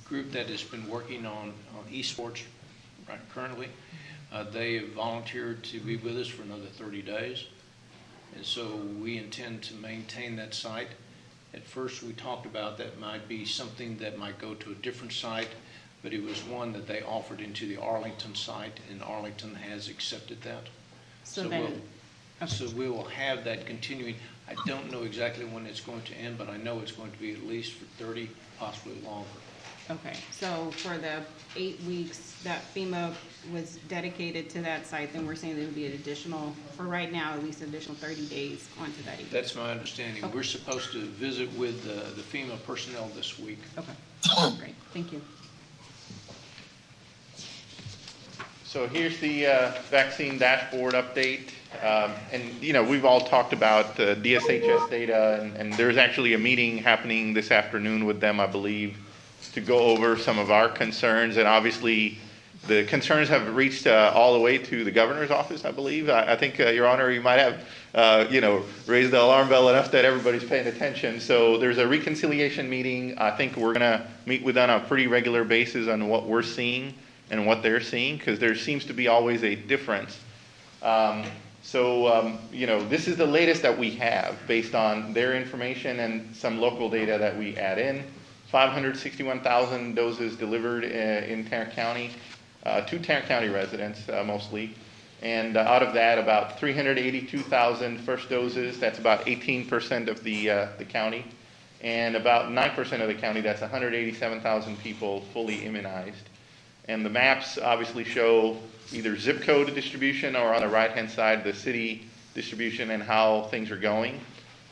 group that has been working on esports right currently. They have volunteered to be with us for another 30 days. And so we intend to maintain that site. At first we talked about that might be something that might go to a different site, but it was one that they offered into the Arlington site, and Arlington has accepted that. So we will have that continuing. I don't know exactly when it's going to end, but I know it's going to be at least for 30, possibly longer. Okay, so for the 8 weeks that FEMA was dedicated to that site, then we're saying there would be an additional, for right now, at least additional 30 days onto that. That's my understanding. Okay. We're supposed to visit with the FEMA personnel this week. Okay, great, thank you. So here's the vaccine dashboard update. And we've all talked about the DSHS data, and there's actually a meeting happening this afternoon with them, I believe, to go over some of our concerns. And obviously, the concerns have reached all the way to the governor's office, I believe. I think, Your Honor, you might have, raised the alarm bell enough that everybody's paying attention. So there's a reconciliation meeting. I think we're going to meet with them on a pretty regular basis on what we're seeing and what they're seeing, because there seems to be always a difference. This is the latest that we have based on their information and some local data that we add in. 561,000 doses delivered in Tarrant County, to Tarrant County residents mostly. And out of that, about 382,000 first doses, that's about 18% of the county. And about 9% of the county, that's 187,000 people fully immunized. And the maps obviously show either zip code distribution or on the right-hand side, the city distribution and how things are going.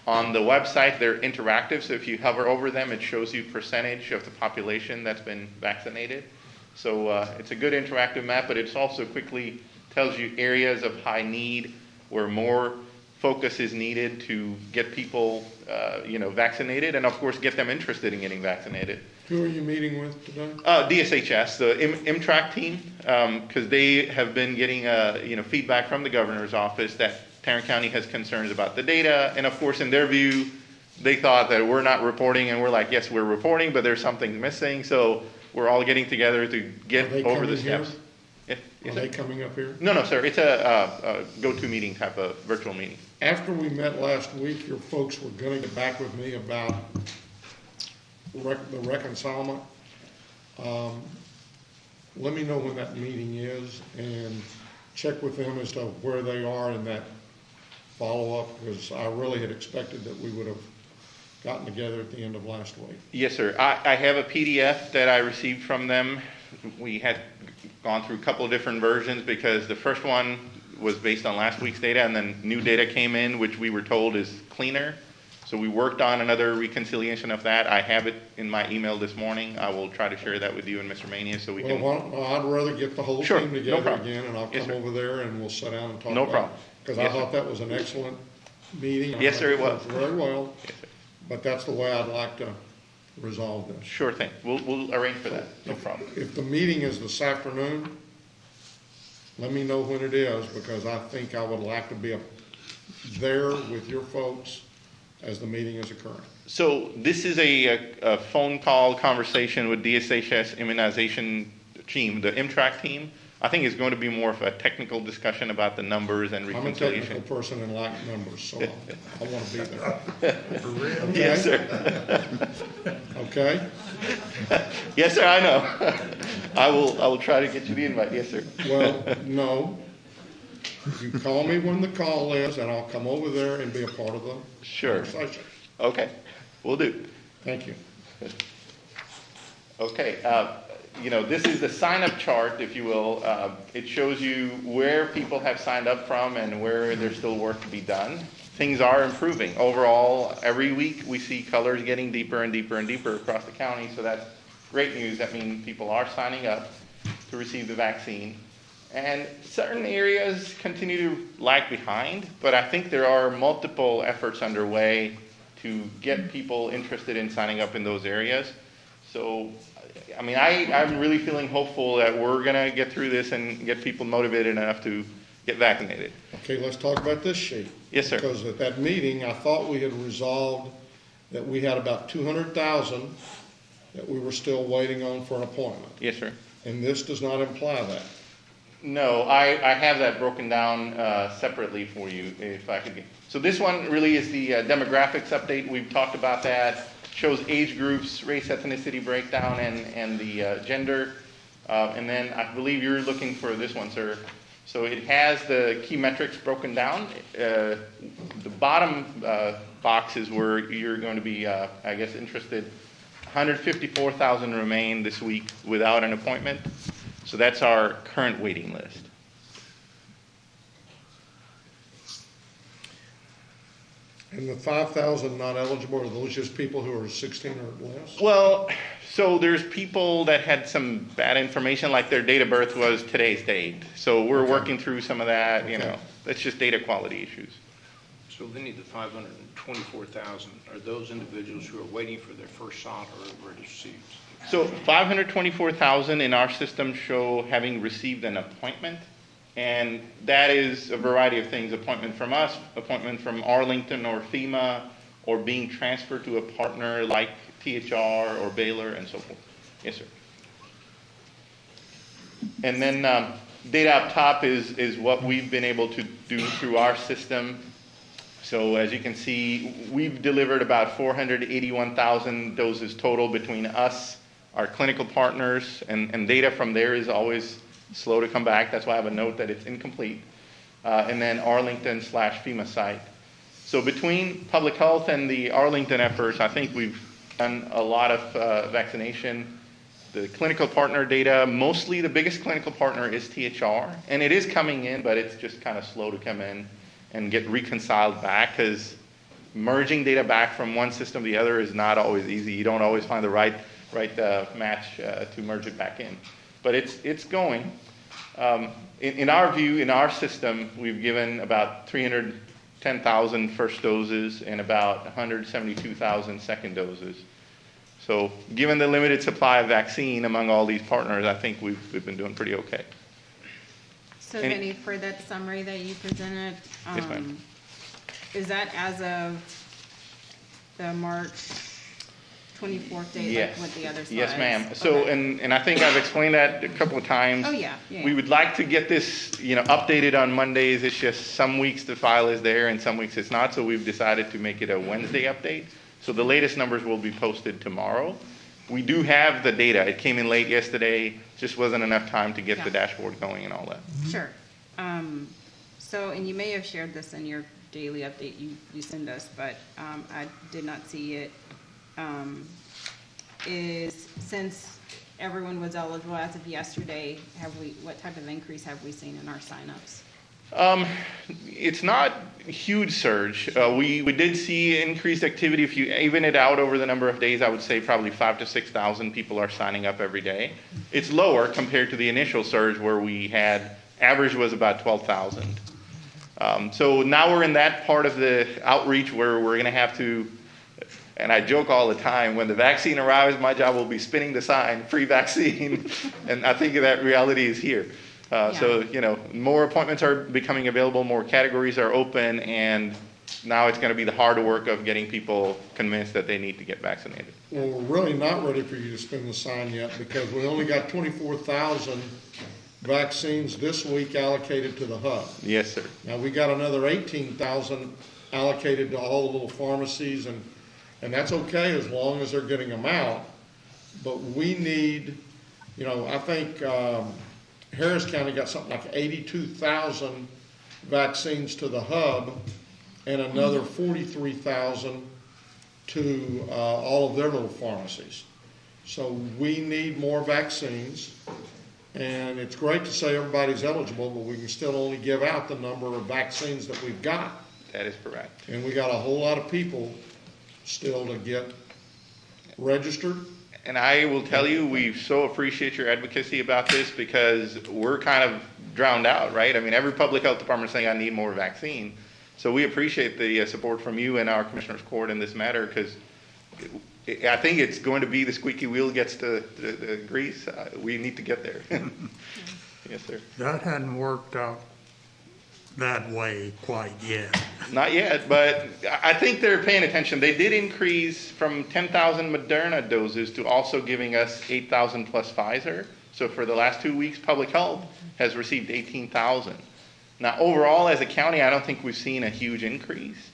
On the website, they're interactive, so if you hover over them, it shows you percentage of the population that's been vaccinated. So it's a good interactive map, but it also quickly tells you areas of high need where more focus is needed to get people, vaccinated, and of course, get them interested in getting vaccinated. Who are you meeting with today? DSHS, the MTRAC team, because they have been getting, feedback from the governor's office that Tarrant County has concerns about the data, and of course, in their view, they thought that we're not reporting, and we're like, yes, we're reporting, but there's something missing, so we're all getting together to get over the steps. Are they coming up here? No, sir, it's a go-to meeting type of virtual meeting. After we met last week, your folks were gonna get back with me about the reconcilement. Let me know when that meeting is and check with them as to where they are in that follow-up, because I really had expected that we would have gotten together at the end of last week. Yes, sir. I have a PDF that I received from them. We had gone through a couple of different versions because the first one was based on last week's data, and then new data came in, which we were told is cleaner. So we worked on another reconciliation of that. I have it in my email this morning. I will try to share that with you and Mr. Mania so we can. Well, I'd rather get the whole Sure, team no together problem. again, and I'll Yes, come sir. over there and we'll sit down and talk No about it. problem. Because Yes, I thought that was an excellent meeting. Yes, sir, it was. Very well, Yes, sir. but that's the way I'd like to resolve this. Sure thing. We'll arrange for that. No problem. If the meeting is this afternoon, let me know when it is, because I think I would like to be there with your folks as the meeting is occurring. So this is a phone call conversation with DSHS immunization team, the MTRAC team. I think it's going to be more of a technical discussion about the numbers and I'm a reconciliation. technical person and like numbers, so I want to be there. Okay? Yes, sir. Okay? Yes, sir, I know. I will try to get you the invite. Yes, sir. Well, no. You call me when the call is, and I'll come over there and be a part of the Sure. conversation. Okay, will do. Thank you. Okay, this is the sign-up chart, if you will. It shows you where people have signed up from and where there's still work to be done. Things are improving. Overall, every week we see colors getting deeper and deeper and deeper across the county, so that's great news. That means people are signing up to receive the vaccine. And certain areas continue to lag behind, but I think there are multiple efforts underway to get people interested in signing up in those areas. So, I'm really feeling hopeful that we're going to get through this and get people motivated enough to get vaccinated. Okay, let's talk about this sheet. Yes, sir. Because at that meeting, I thought we had resolved that we had about 200,000 that we were still waiting on for an appointment. Yes, sir. And this does not imply that. No, I have that broken down separately for you, if I could get. So this one really is the demographics update. We've talked about that. Shows age groups, race, ethnicity breakdown, and the gender. And then I believe you're looking for this one, sir. So it has the key metrics broken down. The bottom box is where you're going to be, interested. 154,000 remain this week without an appointment. So that's our current waiting list. And the 5,000 not eligible, are those just people who are 16 or less? Well, so there's people that had some bad information, like their date of birth was today's date. So we're working through some of that, that's just data quality issues. So they need the 524,000. Are those individuals who are waiting for their first shot or have already received? So 524,000 in our system show having received an appointment, and that is a variety of things: appointment from us, appointment from Arlington or FEMA, or being transferred to a partner like THR or Baylor and so forth. Yes, sir. And then data up top is what we've been able to do through our system. So as you can see, we've delivered about 481,000 doses total between us, our clinical partners, and data from there is always slow to come back. That's why I have a note that it's incomplete. And then Arlington/FEMA site. So between public health and the Arlington efforts, I think we've done a lot of vaccination. The clinical partner data, mostly the biggest clinical partner is THR, and it is coming in, but it's just kind of slow to come in and get reconciled back, because merging data back from one system to the other is not always easy. You don't always find the right match to merge it back in. But it's going. In our view, in our system, we've given about 10,000 first doses and about 172,000 second doses. So given the limited supply of vaccine among all these partners, I think we've been doing pretty okay. So Vinny, for that summary that you presented, Yes, ma'am. is that as of the March 24th date, Yes. like with the other slides? Yes, ma'am. So, Okay. and I think I've explained that a couple of times. Oh, yeah. We would like to get this, updated on Mondays. It's just some weeks the file is there and some weeks it's not. So we've decided to make it a Wednesday update. So the latest numbers will be posted tomorrow. We do have the data. It came in late yesterday. Just wasn't enough time to get the dashboard going and all that. Sure. So, and you may have shared this in your daily update you send us, but I did not see it. Is since everyone was eligible as of yesterday, what type of increase have we seen in our signups? It's not a huge surge. We did see increased activity. If you even it out over the number of days, I would say probably 5,000 to 6,000 people are signing up every day. It's lower compared to the initial surge where we had, average was about 12,000. So now we're in that part of the outreach where we're going to have to, and I joke all the time, when the vaccine arrives, my job will be spinning the sign, free vaccine, and I think that reality is here. So, more appointments are becoming available, more categories are open, and now it's going to be the hard work of getting people convinced that they need to get vaccinated. Well, we're really not ready for you to spin the sign yet because we only got 24,000 vaccines this week allocated to the hub. Yes, sir. Now, we got another 18,000 allocated to all the little pharmacies, and that's okay as long as they're getting them out. But we need, I think Harris County got something like 82,000 vaccines to the hub and another 43,000 to all of their little pharmacies. So we need more vaccines. And it's great to say everybody's eligible, but we can still only give out the number of vaccines that we've got. That is correct. And we got a whole lot of people still to get registered. And I will tell you, we so appreciate your advocacy about this because we're kind of drowned out, right? I mean, every public health department is saying, I need more vaccine. So we appreciate the support from you and our Commissioner's Court in this matter because I think it's going to be the squeaky wheel gets the grease. We need to get there. Yes, sir. That hadn't worked out that way quite yet. Not yet, but I think they're paying attention. They did increase from 10,000 Moderna doses to also giving us 8,000 plus Pfizer. So for the last 2 weeks, public health has received 18,000. Now, overall, as a county, I don't think we've seen a huge increase.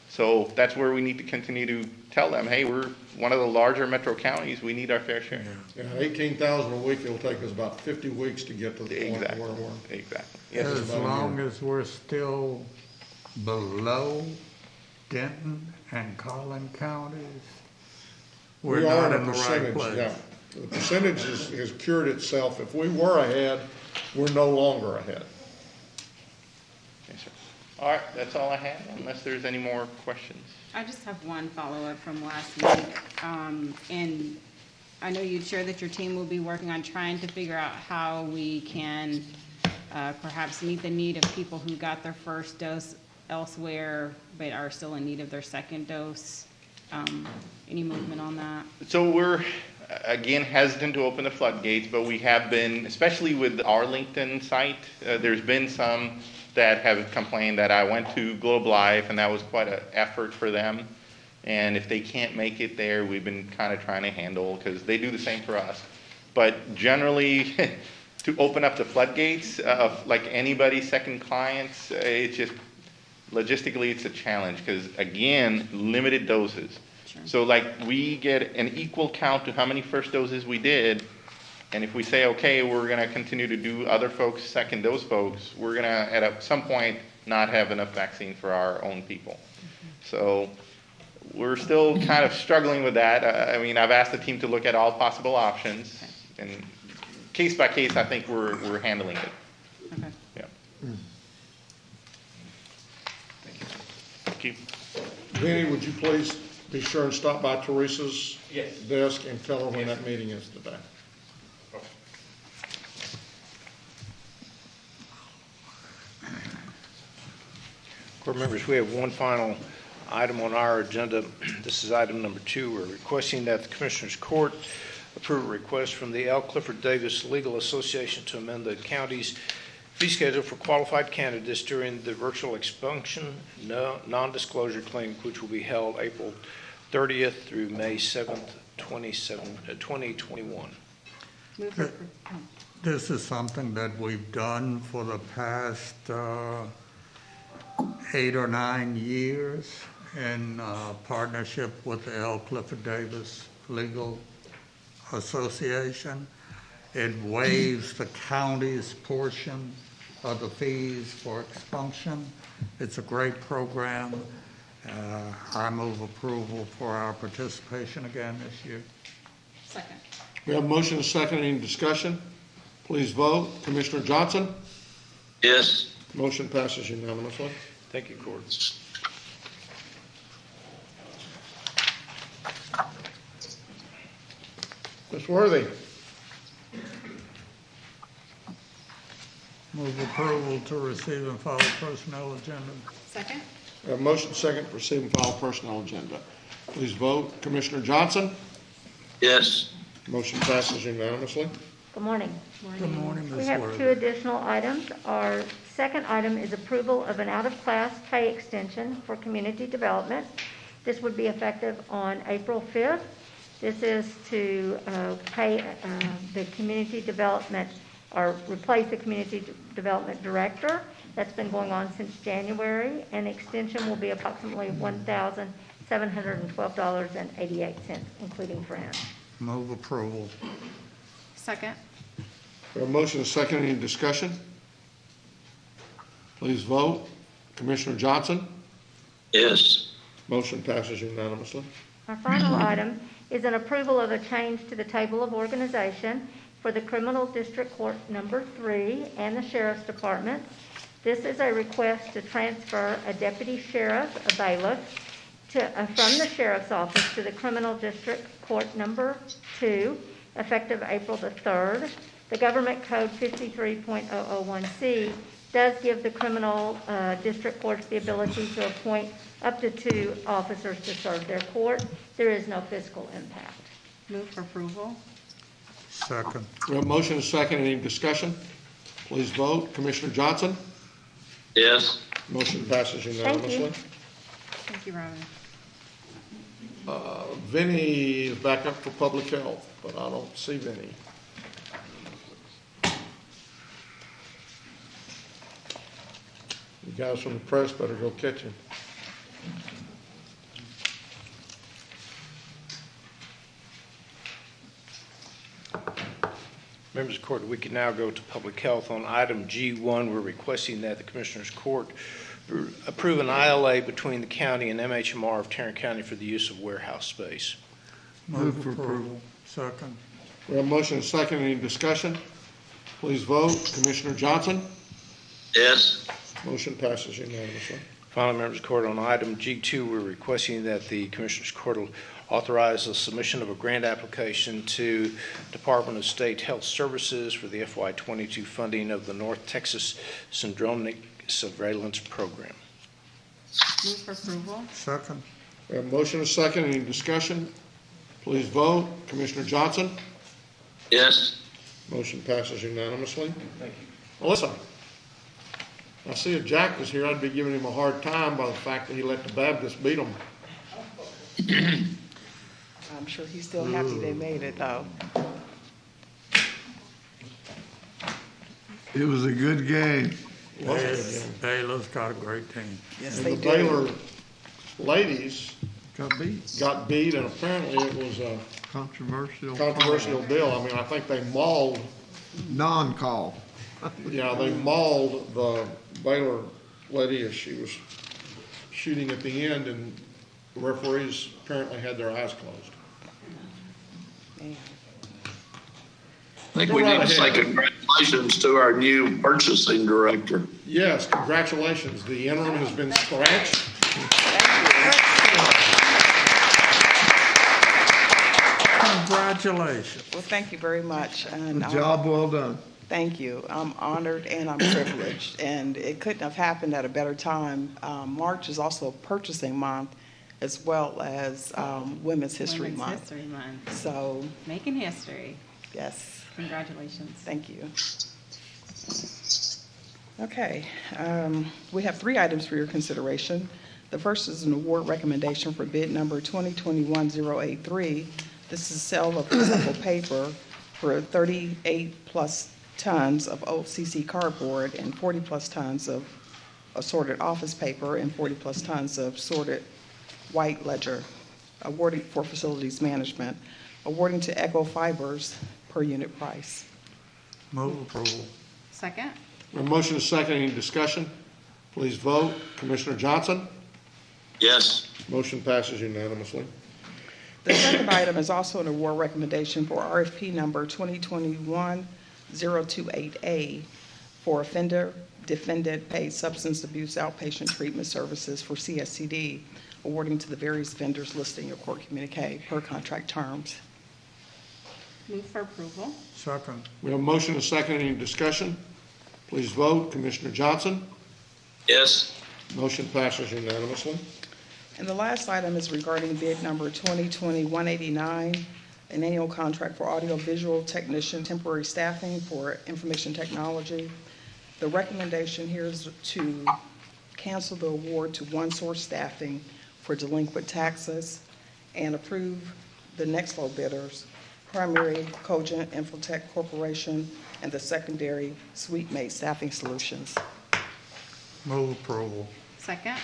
So that's where we need to continue to tell them, hey, we're one of the larger metro counties. We need our fair share. Yeah, 18,000 a week, it'll take us about 50 weeks to get to the point where we're. Exactly. Yes, as long as we're still below Denton and Collin counties, we're We are not in in a the right percentage, place. yeah. The percentage has cured itself. If we were ahead, we're no longer ahead. Yes, sir. All right, that's all I have, unless there's any more questions. I just have one follow-up from last week. And I know you shared that your team will be working on trying to figure out how we can perhaps meet the need of people who got their first dose elsewhere but are still in need of their second dose. Any movement on that? So we're, again, hesitant to open the floodgates, but we have been, especially with our LinkedIn site, there's been some that have complained that I went to Globe Life and that was quite an effort for them. And if they can't make it there, we've been kind of trying to handle because they do the same for us. But generally, to open up the floodgates of like anybody, second clients, it's just logistically it's a challenge because again, limited doses. Sure. So like we get an equal count to how many first doses we did. And if we say, okay, we're going to continue to do other folks, second dose folks, we're going to, at some point, not have enough vaccine for our own people. Mm-hmm. So we're still kind of struggling with that. I mean, I've asked the team to look at all possible options. Okay. And case by case, I think we're handling it. Okay. Yeah. Thank you. Vinny, would you please be sure and stop by Teresa's Yes. desk and tell her when that meeting is today? Board members, we have one final item on our agenda. This is item number 2. We're requesting that the Commissioners Court approve a request from the L. Clifford Davis Legal Association to amend the county's fee schedule for qualified candidates during the virtual expunction non-disclosure clinic, which will be held April 30th through May 7th, 2021. This is something that we've done for the past 8 or 9 years in partnership with the L. Clifford Davis Legal Association. It waives the county's portion of the fees for expunction. It's a great program. I move approval for our participation again this year. Second. We have a motion and a second. Any discussion? Please vote. Commissioner Johnson? Yes. Motion passes unanimously. Thank you, Court. Ms. Worthy? Move approval to receive and file personnel agenda. Second. We have a motion and a second to receive and file personnel agenda. Please vote. Commissioner Johnson? Yes. Motion passes unanimously. Good morning. Good morning, Ms. We have Worthy. 2 additional items. Our second item is approval of an out-of-class pay extension for community development. This would be effective on April 5th. This is to pay the community development or replace the community development director. That's been going on since January, and the extension will be approximately $1,712.88, including grant. Move approval. Second. We have a motion and a second. Any discussion? Please vote. Commissioner Johnson? Yes. Motion passes unanimously. Our final item is an approval of a change to the table of organization for the Criminal District Court number 3 and the Sheriff's Department. This is a request to transfer a deputy sheriff, a bailiff, from the Sheriff's Office to the Criminal District Court number 2, effective April the 3rd. The Government Code 53.001C does give the criminal district courts the ability to appoint up to 2 officers to serve their court. There is no fiscal impact. Move for approval. Second. We have a motion and a second. Any discussion? Please vote. Commissioner Johnson? Yes. Motion passes unanimously. Thank you, Robin. Vinny is back up for public health, but I don't see Vinny. You guys from the press better go catch him. Members of the Court, we can now go to public health. On item G1, we're requesting that the Commissioners Court approve an ILA between the county and MHMR of Tarrant County for the use of warehouse space. Move for approval. Second. We have a motion and a second. Any discussion? Please vote. Commissioner Johnson? Yes. Motion passes unanimously. Finally, members of the Court, on item G2, we're requesting that the Commissioners Court authorize the submission of a grant application to Department of State Health Services for the FY22 funding of the North Texas Syndromic Surveillance Program. Move for approval. Second. We have a motion and a second. Any discussion? Please vote. Commissioner Johnson? Yes. Motion passes unanimously. Thank you. Melissa, I see if Jack was here, I'd be giving him a hard time by the fact that he let the Baptists beat him. I'm sure he's still happy they made it, though. It was a good game. Baylor's got a great team. Yes, And they the do. Baylor ladies Got beat. and apparently it was a Controversial. deal. I mean, I think they mauled, Non-call. they mauled the Baylor lady as she was shooting at the end, and the referees apparently had their eyes closed. Man. I think we need to say congratulations to our new purchasing director. Yes, congratulations. The interim has been scratched. Congratulations. Well, thank you very much. And, Job well done. Thank you. I'm honored and I'm privileged, and it couldn't have happened at a better time. March is also Purchasing Month, as well as Women's History Month. History Month. So, Making history. yes, Congratulations. thank you. Okay, we have 3 items for your consideration. The first is an award recommendation for bid number 2021-083. This is sale of recycled paper for 38+ tons of OCC cardboard and 40+ tons of assorted office paper and 40+ tons of sorted white ledger, awarding for facilities management, awarding to Echo Fibers per unit price. Move approval. Second? A motion is second. Any discussion? Please vote. Commissioner Johnson? Yes. Motion passes unanimously. The second item is also an award recommendation for RFP number 2021-028A for offender defendant paid substance abuse outpatient treatment services for CSCD, awarding to the various vendors listed in your court communique per contract terms. Move for approval. Second. We have a motion is second. Any discussion? Please vote. Commissioner Johnson? Yes. Motion passes unanimously. And the last item is regarding bid number 2020-189, an annual contract for audiovisual technician temporary staffing for information technology. The recommendation here is to cancel the award to One Source Staffing for delinquent taxes and approve the next low bidders, Primary Cogent Infotech Corporation and the secondary SweetMate Staffing Solutions. Move approval. Second?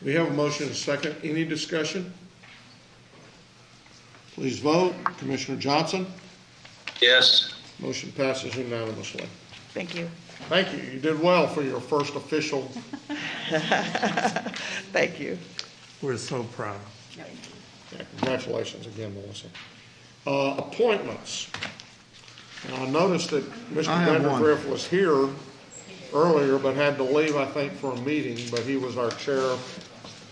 We have a motion and a second. Any discussion? Please vote. Commissioner Johnson? Yes. Motion passes unanimously. Thank you. Thank you. You did well for your first official. Thank you. We're so proud. Yeah, congratulations again, Melissa. Appointments. Now, I noticed that Mr. Vandergriff was here earlier, but had to leave, I think, for a meeting, but he was our chair.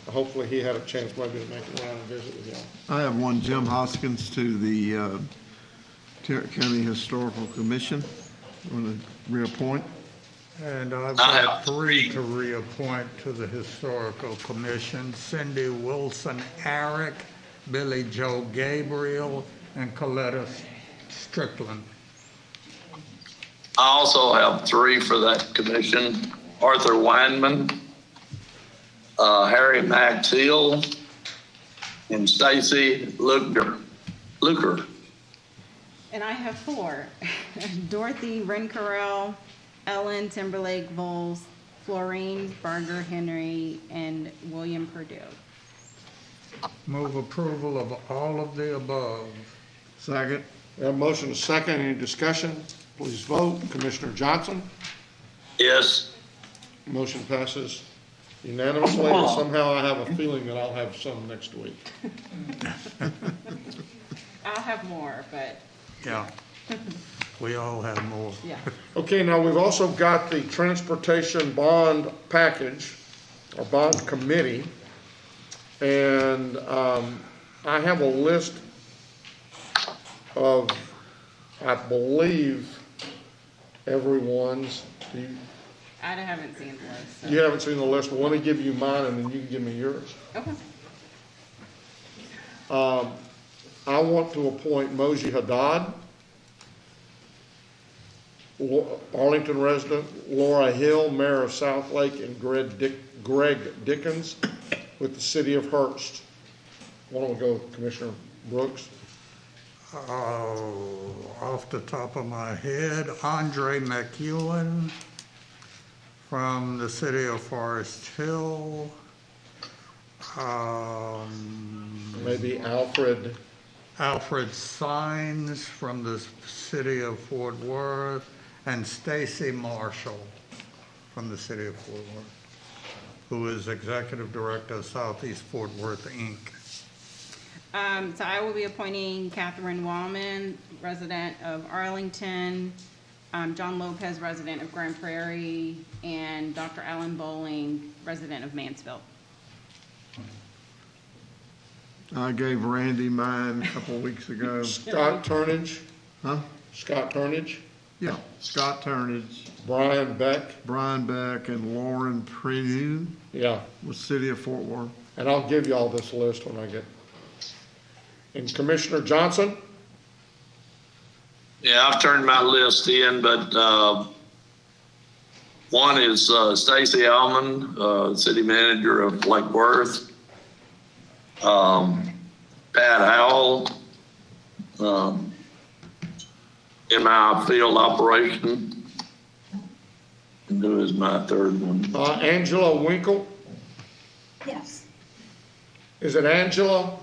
Hopefully he had a chance maybe to make it around and visit with y'all. I have one, Jim Hoskins, to the Tarrant County Historical Commission. I want to reappoint. And I've got 3 to reappoint to the Historical Commission: Cindy Wilson Arick, Billy Joe Gabriel, and Coletta Strickland. I also have 3 for that commission: Arthur Weinman, Harry Maxfield, and Stacy Luker. And I have 4. Dorothy Rencarell, Ellen Timberlake Voles, Florine Barger Henry, and William Purdue. Move approval of all of the above. Second. We have a motion and a second. Any discussion? Please vote. Commissioner Johnson? Yes. Motion passes unanimously, and somehow I have a feeling that I'll have some next week. I'll have more, but Yeah. We all have more. yeah. Okay, now we've also got the transportation bond package, or bond committee, and I have a list of, I believe, everyone's. I haven't seen the list. So. You haven't seen the list. Well, let me give you mine, and then you can give me yours. Okay. I want to appoint Moji Haddad, Arlington resident, Laura Hill, Mayor of Southlake, and Greg Dickens with the City of Hearst. Why don't we go with Commissioner Brooks? Off the top of my head, Andre McEwen from the City of Forest Hill. Maybe Alfred Sines from the City of Fort Worth, and Stacy Marshall from the City of Fort Worth, who is Executive Director of Southeast Fort Worth, Inc. So I will be appointing Catherine Wallman, resident of Arlington, John Lopez, resident of Grand Prairie, and Dr. Alan Bowling, resident of Mansfield. I gave Randy mine a couple weeks ago. Scott Turnage? Huh? Scott Turnage? Yeah, Scott Turnage, Brian Beck, and Lauren Prenu yeah, with City of Fort Worth. and I'll give you all this list when I get. And Commissioner Johnson? Yeah, I've turned my list in, but one is Stacy Alman, city manager of Lake Worth. Pat Howell, in my field operation. And who is my third one? Angela Winkle? Yes. Is it Angela?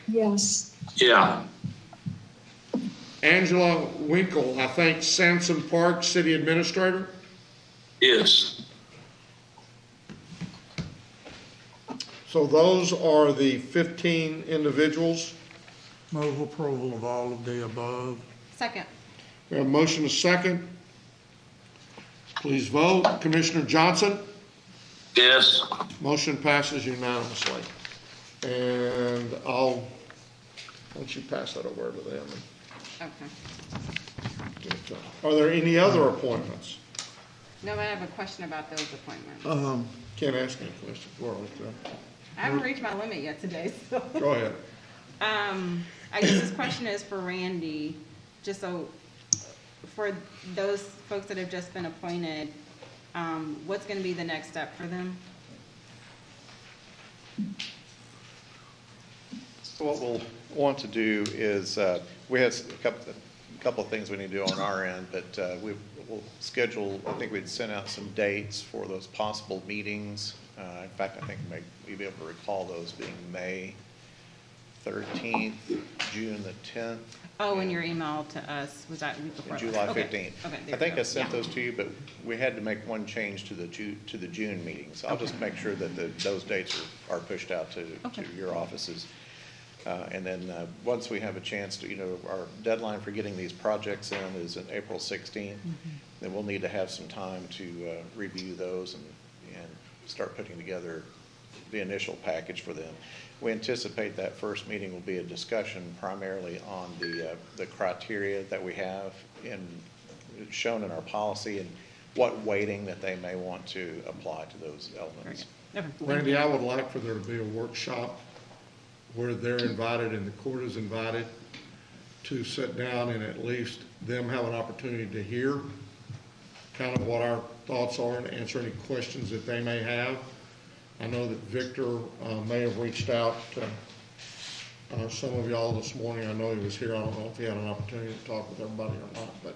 Yes. Yeah. Angela Winkle, I think Sampson Park City Administrator? Yes. So those are the 15 individuals. Move approval of all of the above. Second. We have a motion, a second. Please vote. Commissioner Johnson? Yes. Motion passes unanimously. And why don't you pass that over to them? Okay. Are there any other appointments? No, but I have a question about those appointments. Can't ask any questions. I haven't reached my limit yet today, so. Go ahead. I guess this question is for Randy, just so, for those folks that have just been appointed, what's gonna be the next step for them? So what we'll want to do is, we have a couple of things we need to do on our end, but we'll schedule, I think we'd send out some dates for those possible meetings. In fact, I think we'd be able to recall those being May 13th, June the 10th. Oh, in your email to us, was that week before? July Okay. 15th. Okay, I think I sent yeah. those to you, but we had to make one change to the June meeting. So I'll just make sure that those dates are pushed out to your offices. And then once we have a chance to, our deadline for getting these projects in is in April 16th. Then we'll need to have some time to review those and start putting together the initial package for them. We anticipate that first meeting will be a discussion primarily on the criteria that we have shown in our policy and what weighting that they may want to apply to those elements. Randy, I would like for there to be a workshop where they're invited and the court is invited to sit down and at least them have an opportunity to hear kind of what our thoughts are and answer any questions that they may have. I know that Victor may have reached out to some of y'all this morning. I know he was here. I don't know if he had an opportunity to talk with everybody or not, but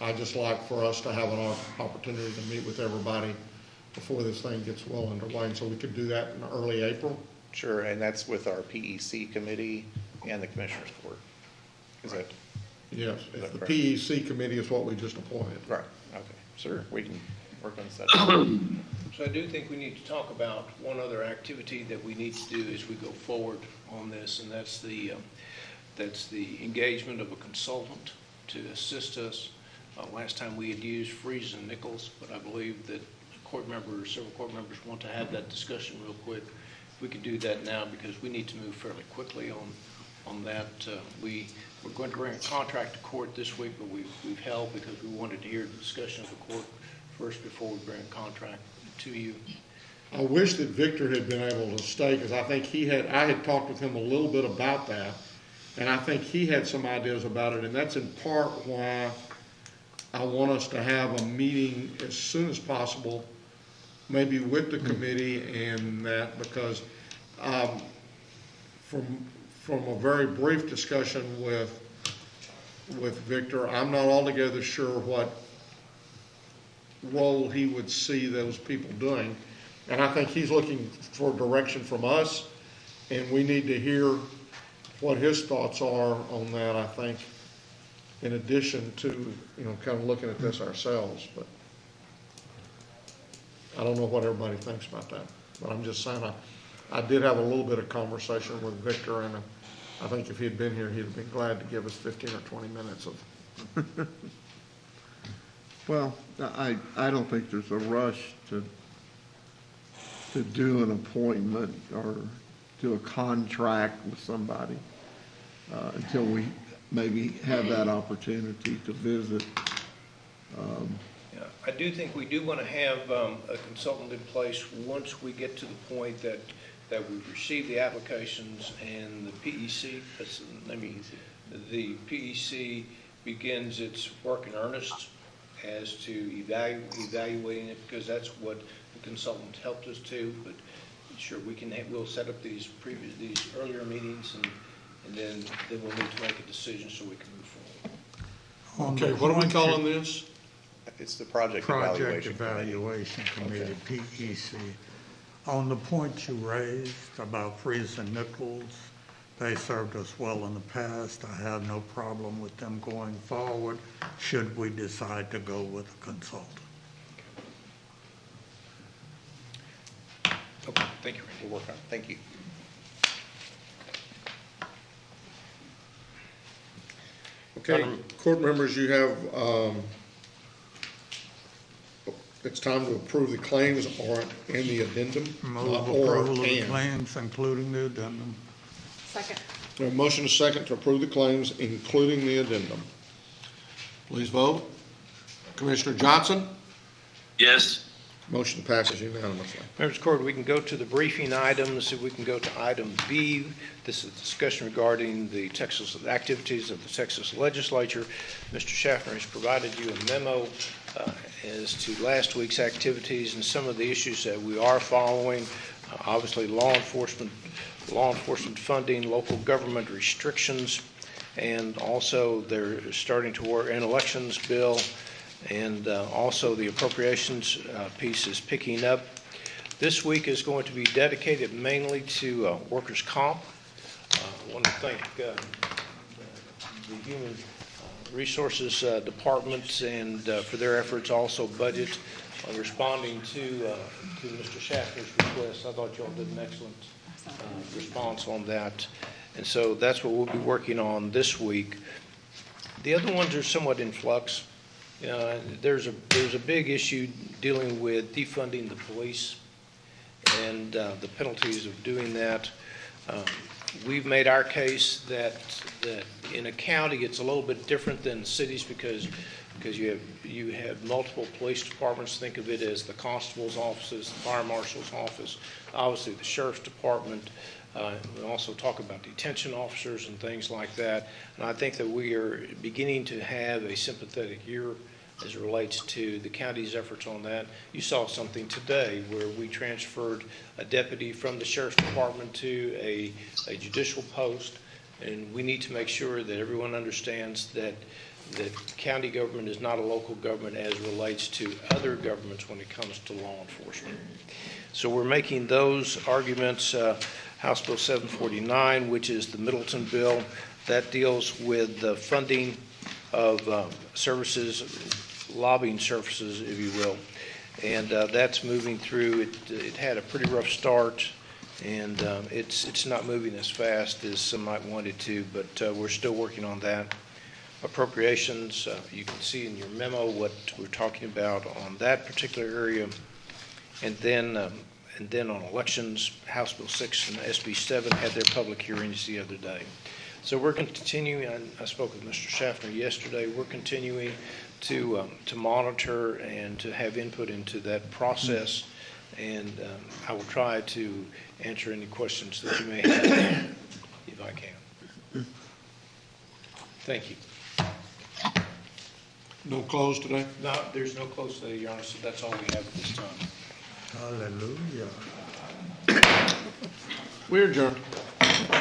I'd just like for us to have an opportunity to meet with everybody before this thing gets well underway. And so we could do that in early April. Sure, and that's with our PEC committee and the Commissioners Court. Is that? Yes, the PEC committee is what we just appointed. Right, okay, sure, we can work on that. So I do think we need to talk about one other activity that we need to do as we go forward on this, and that's the engagement of a consultant to assist us. Last time we had used Freeze and Nichols, but I believe that several court members want to have that discussion real quick. We could do that now because we need to move fairly quickly on that. We're going to bring a contract to court this week, but we've held because we wanted to hear the discussion of the court first before we bring a contract to you. I wish that Victor had been able to stay because I think I had talked with him a little bit about that, and I think he had some ideas about it, and that's in part why I want us to have a meeting as soon as possible, maybe with the committee and that, because from a very brief discussion with Victor, I'm not altogether sure what role he would see those people doing. And I think he's looking for direction from us, and we need to hear what his thoughts are on that, I think, in addition to, kind of looking at this ourselves. But I don't know what everybody thinks about that. But I'm just saying, I did have a little bit of conversation with Victor, and I think if he'd been here, he'd have been glad to give us 15 or 20 minutes of. Well, I don't think there's a rush to do an appointment or do a contract with somebody until we maybe have that opportunity to visit. Yeah, I do think we do want to have a consultant in place once we get to the point that we've received the applications and the PEC, the PEC begins its work in earnest as to evaluating it, because that's what the consultant helped us to. But sure, we'll set up these earlier meetings, and then we'll need to make a decision so we can move forward. Okay, what are we calling this? It's the Project Evaluation Committee, PEC. On the point you raised about Freeze and Nichols, they served us well in the past. I have no problem with them going forward, should we decide to go with a consultant. Okay, thank you. We'll work on it. Thank you. Okay, court members, you have, it's time to approve the claims or in the addendum. Move Or approval of the and. claims, including the addendum. Second. We have a motion and a second to approve the claims, including the addendum. Please vote. Commissioner Johnson? Yes. Motion passes unanimously. Members of the court, we can go to the briefing items. We can go to item B. This is a discussion regarding the activities of the Texas Legislature. Mr. Schaffner has provided you a memo as to last week's activities and some of the issues that we are following. Obviously, law enforcement funding, local government restrictions, and also they're starting to work an elections bill. And also the appropriations piece is picking up. This week is going to be dedicated mainly to workers' comp. I want to thank the Human Resources Department and for their efforts, also budget, on responding to Mr. Schaffner's request. I thought you all did an excellent response on that. And so that's what we'll be working on this week. The other ones are somewhat in flux. There's a big issue dealing with defunding the police and the penalties of doing that. We've made our case that in a county it's a little bit different than cities because you have multiple police departments. Think of it as the constable's offices, the fire marshal's office, obviously the sheriff's department. We also talk about detention officers and things like that. And I think that we are beginning to have a sympathetic ear as it relates to the county's efforts on that. You saw something today where we transferred a deputy from the sheriff's department to a judicial post, and we need to make sure that everyone understands that county government is not a local government as it relates to other governments when it comes to law enforcement. So we're making those arguments. House Bill 749, which is the Middleton bill, that deals with the funding of services, lobbying services, if you will. And that's moving through. It had a pretty rough start, and it's not moving as fast as some might want it to, but we're still working on that. Appropriations, you can see in your memo what we're talking about on that particular area. And then on elections, House Bill 6 and SB 7 had their public hearings the other day. So we're continuing, I spoke with Mr. Schaffner yesterday, we're continuing to monitor and to have input into that process, and I will try to answer any questions that you may have if I can. Thank you. No close today? No, there's no close today, Your Honor, so that's all we have at this time. Hallelujah. We're adjourned.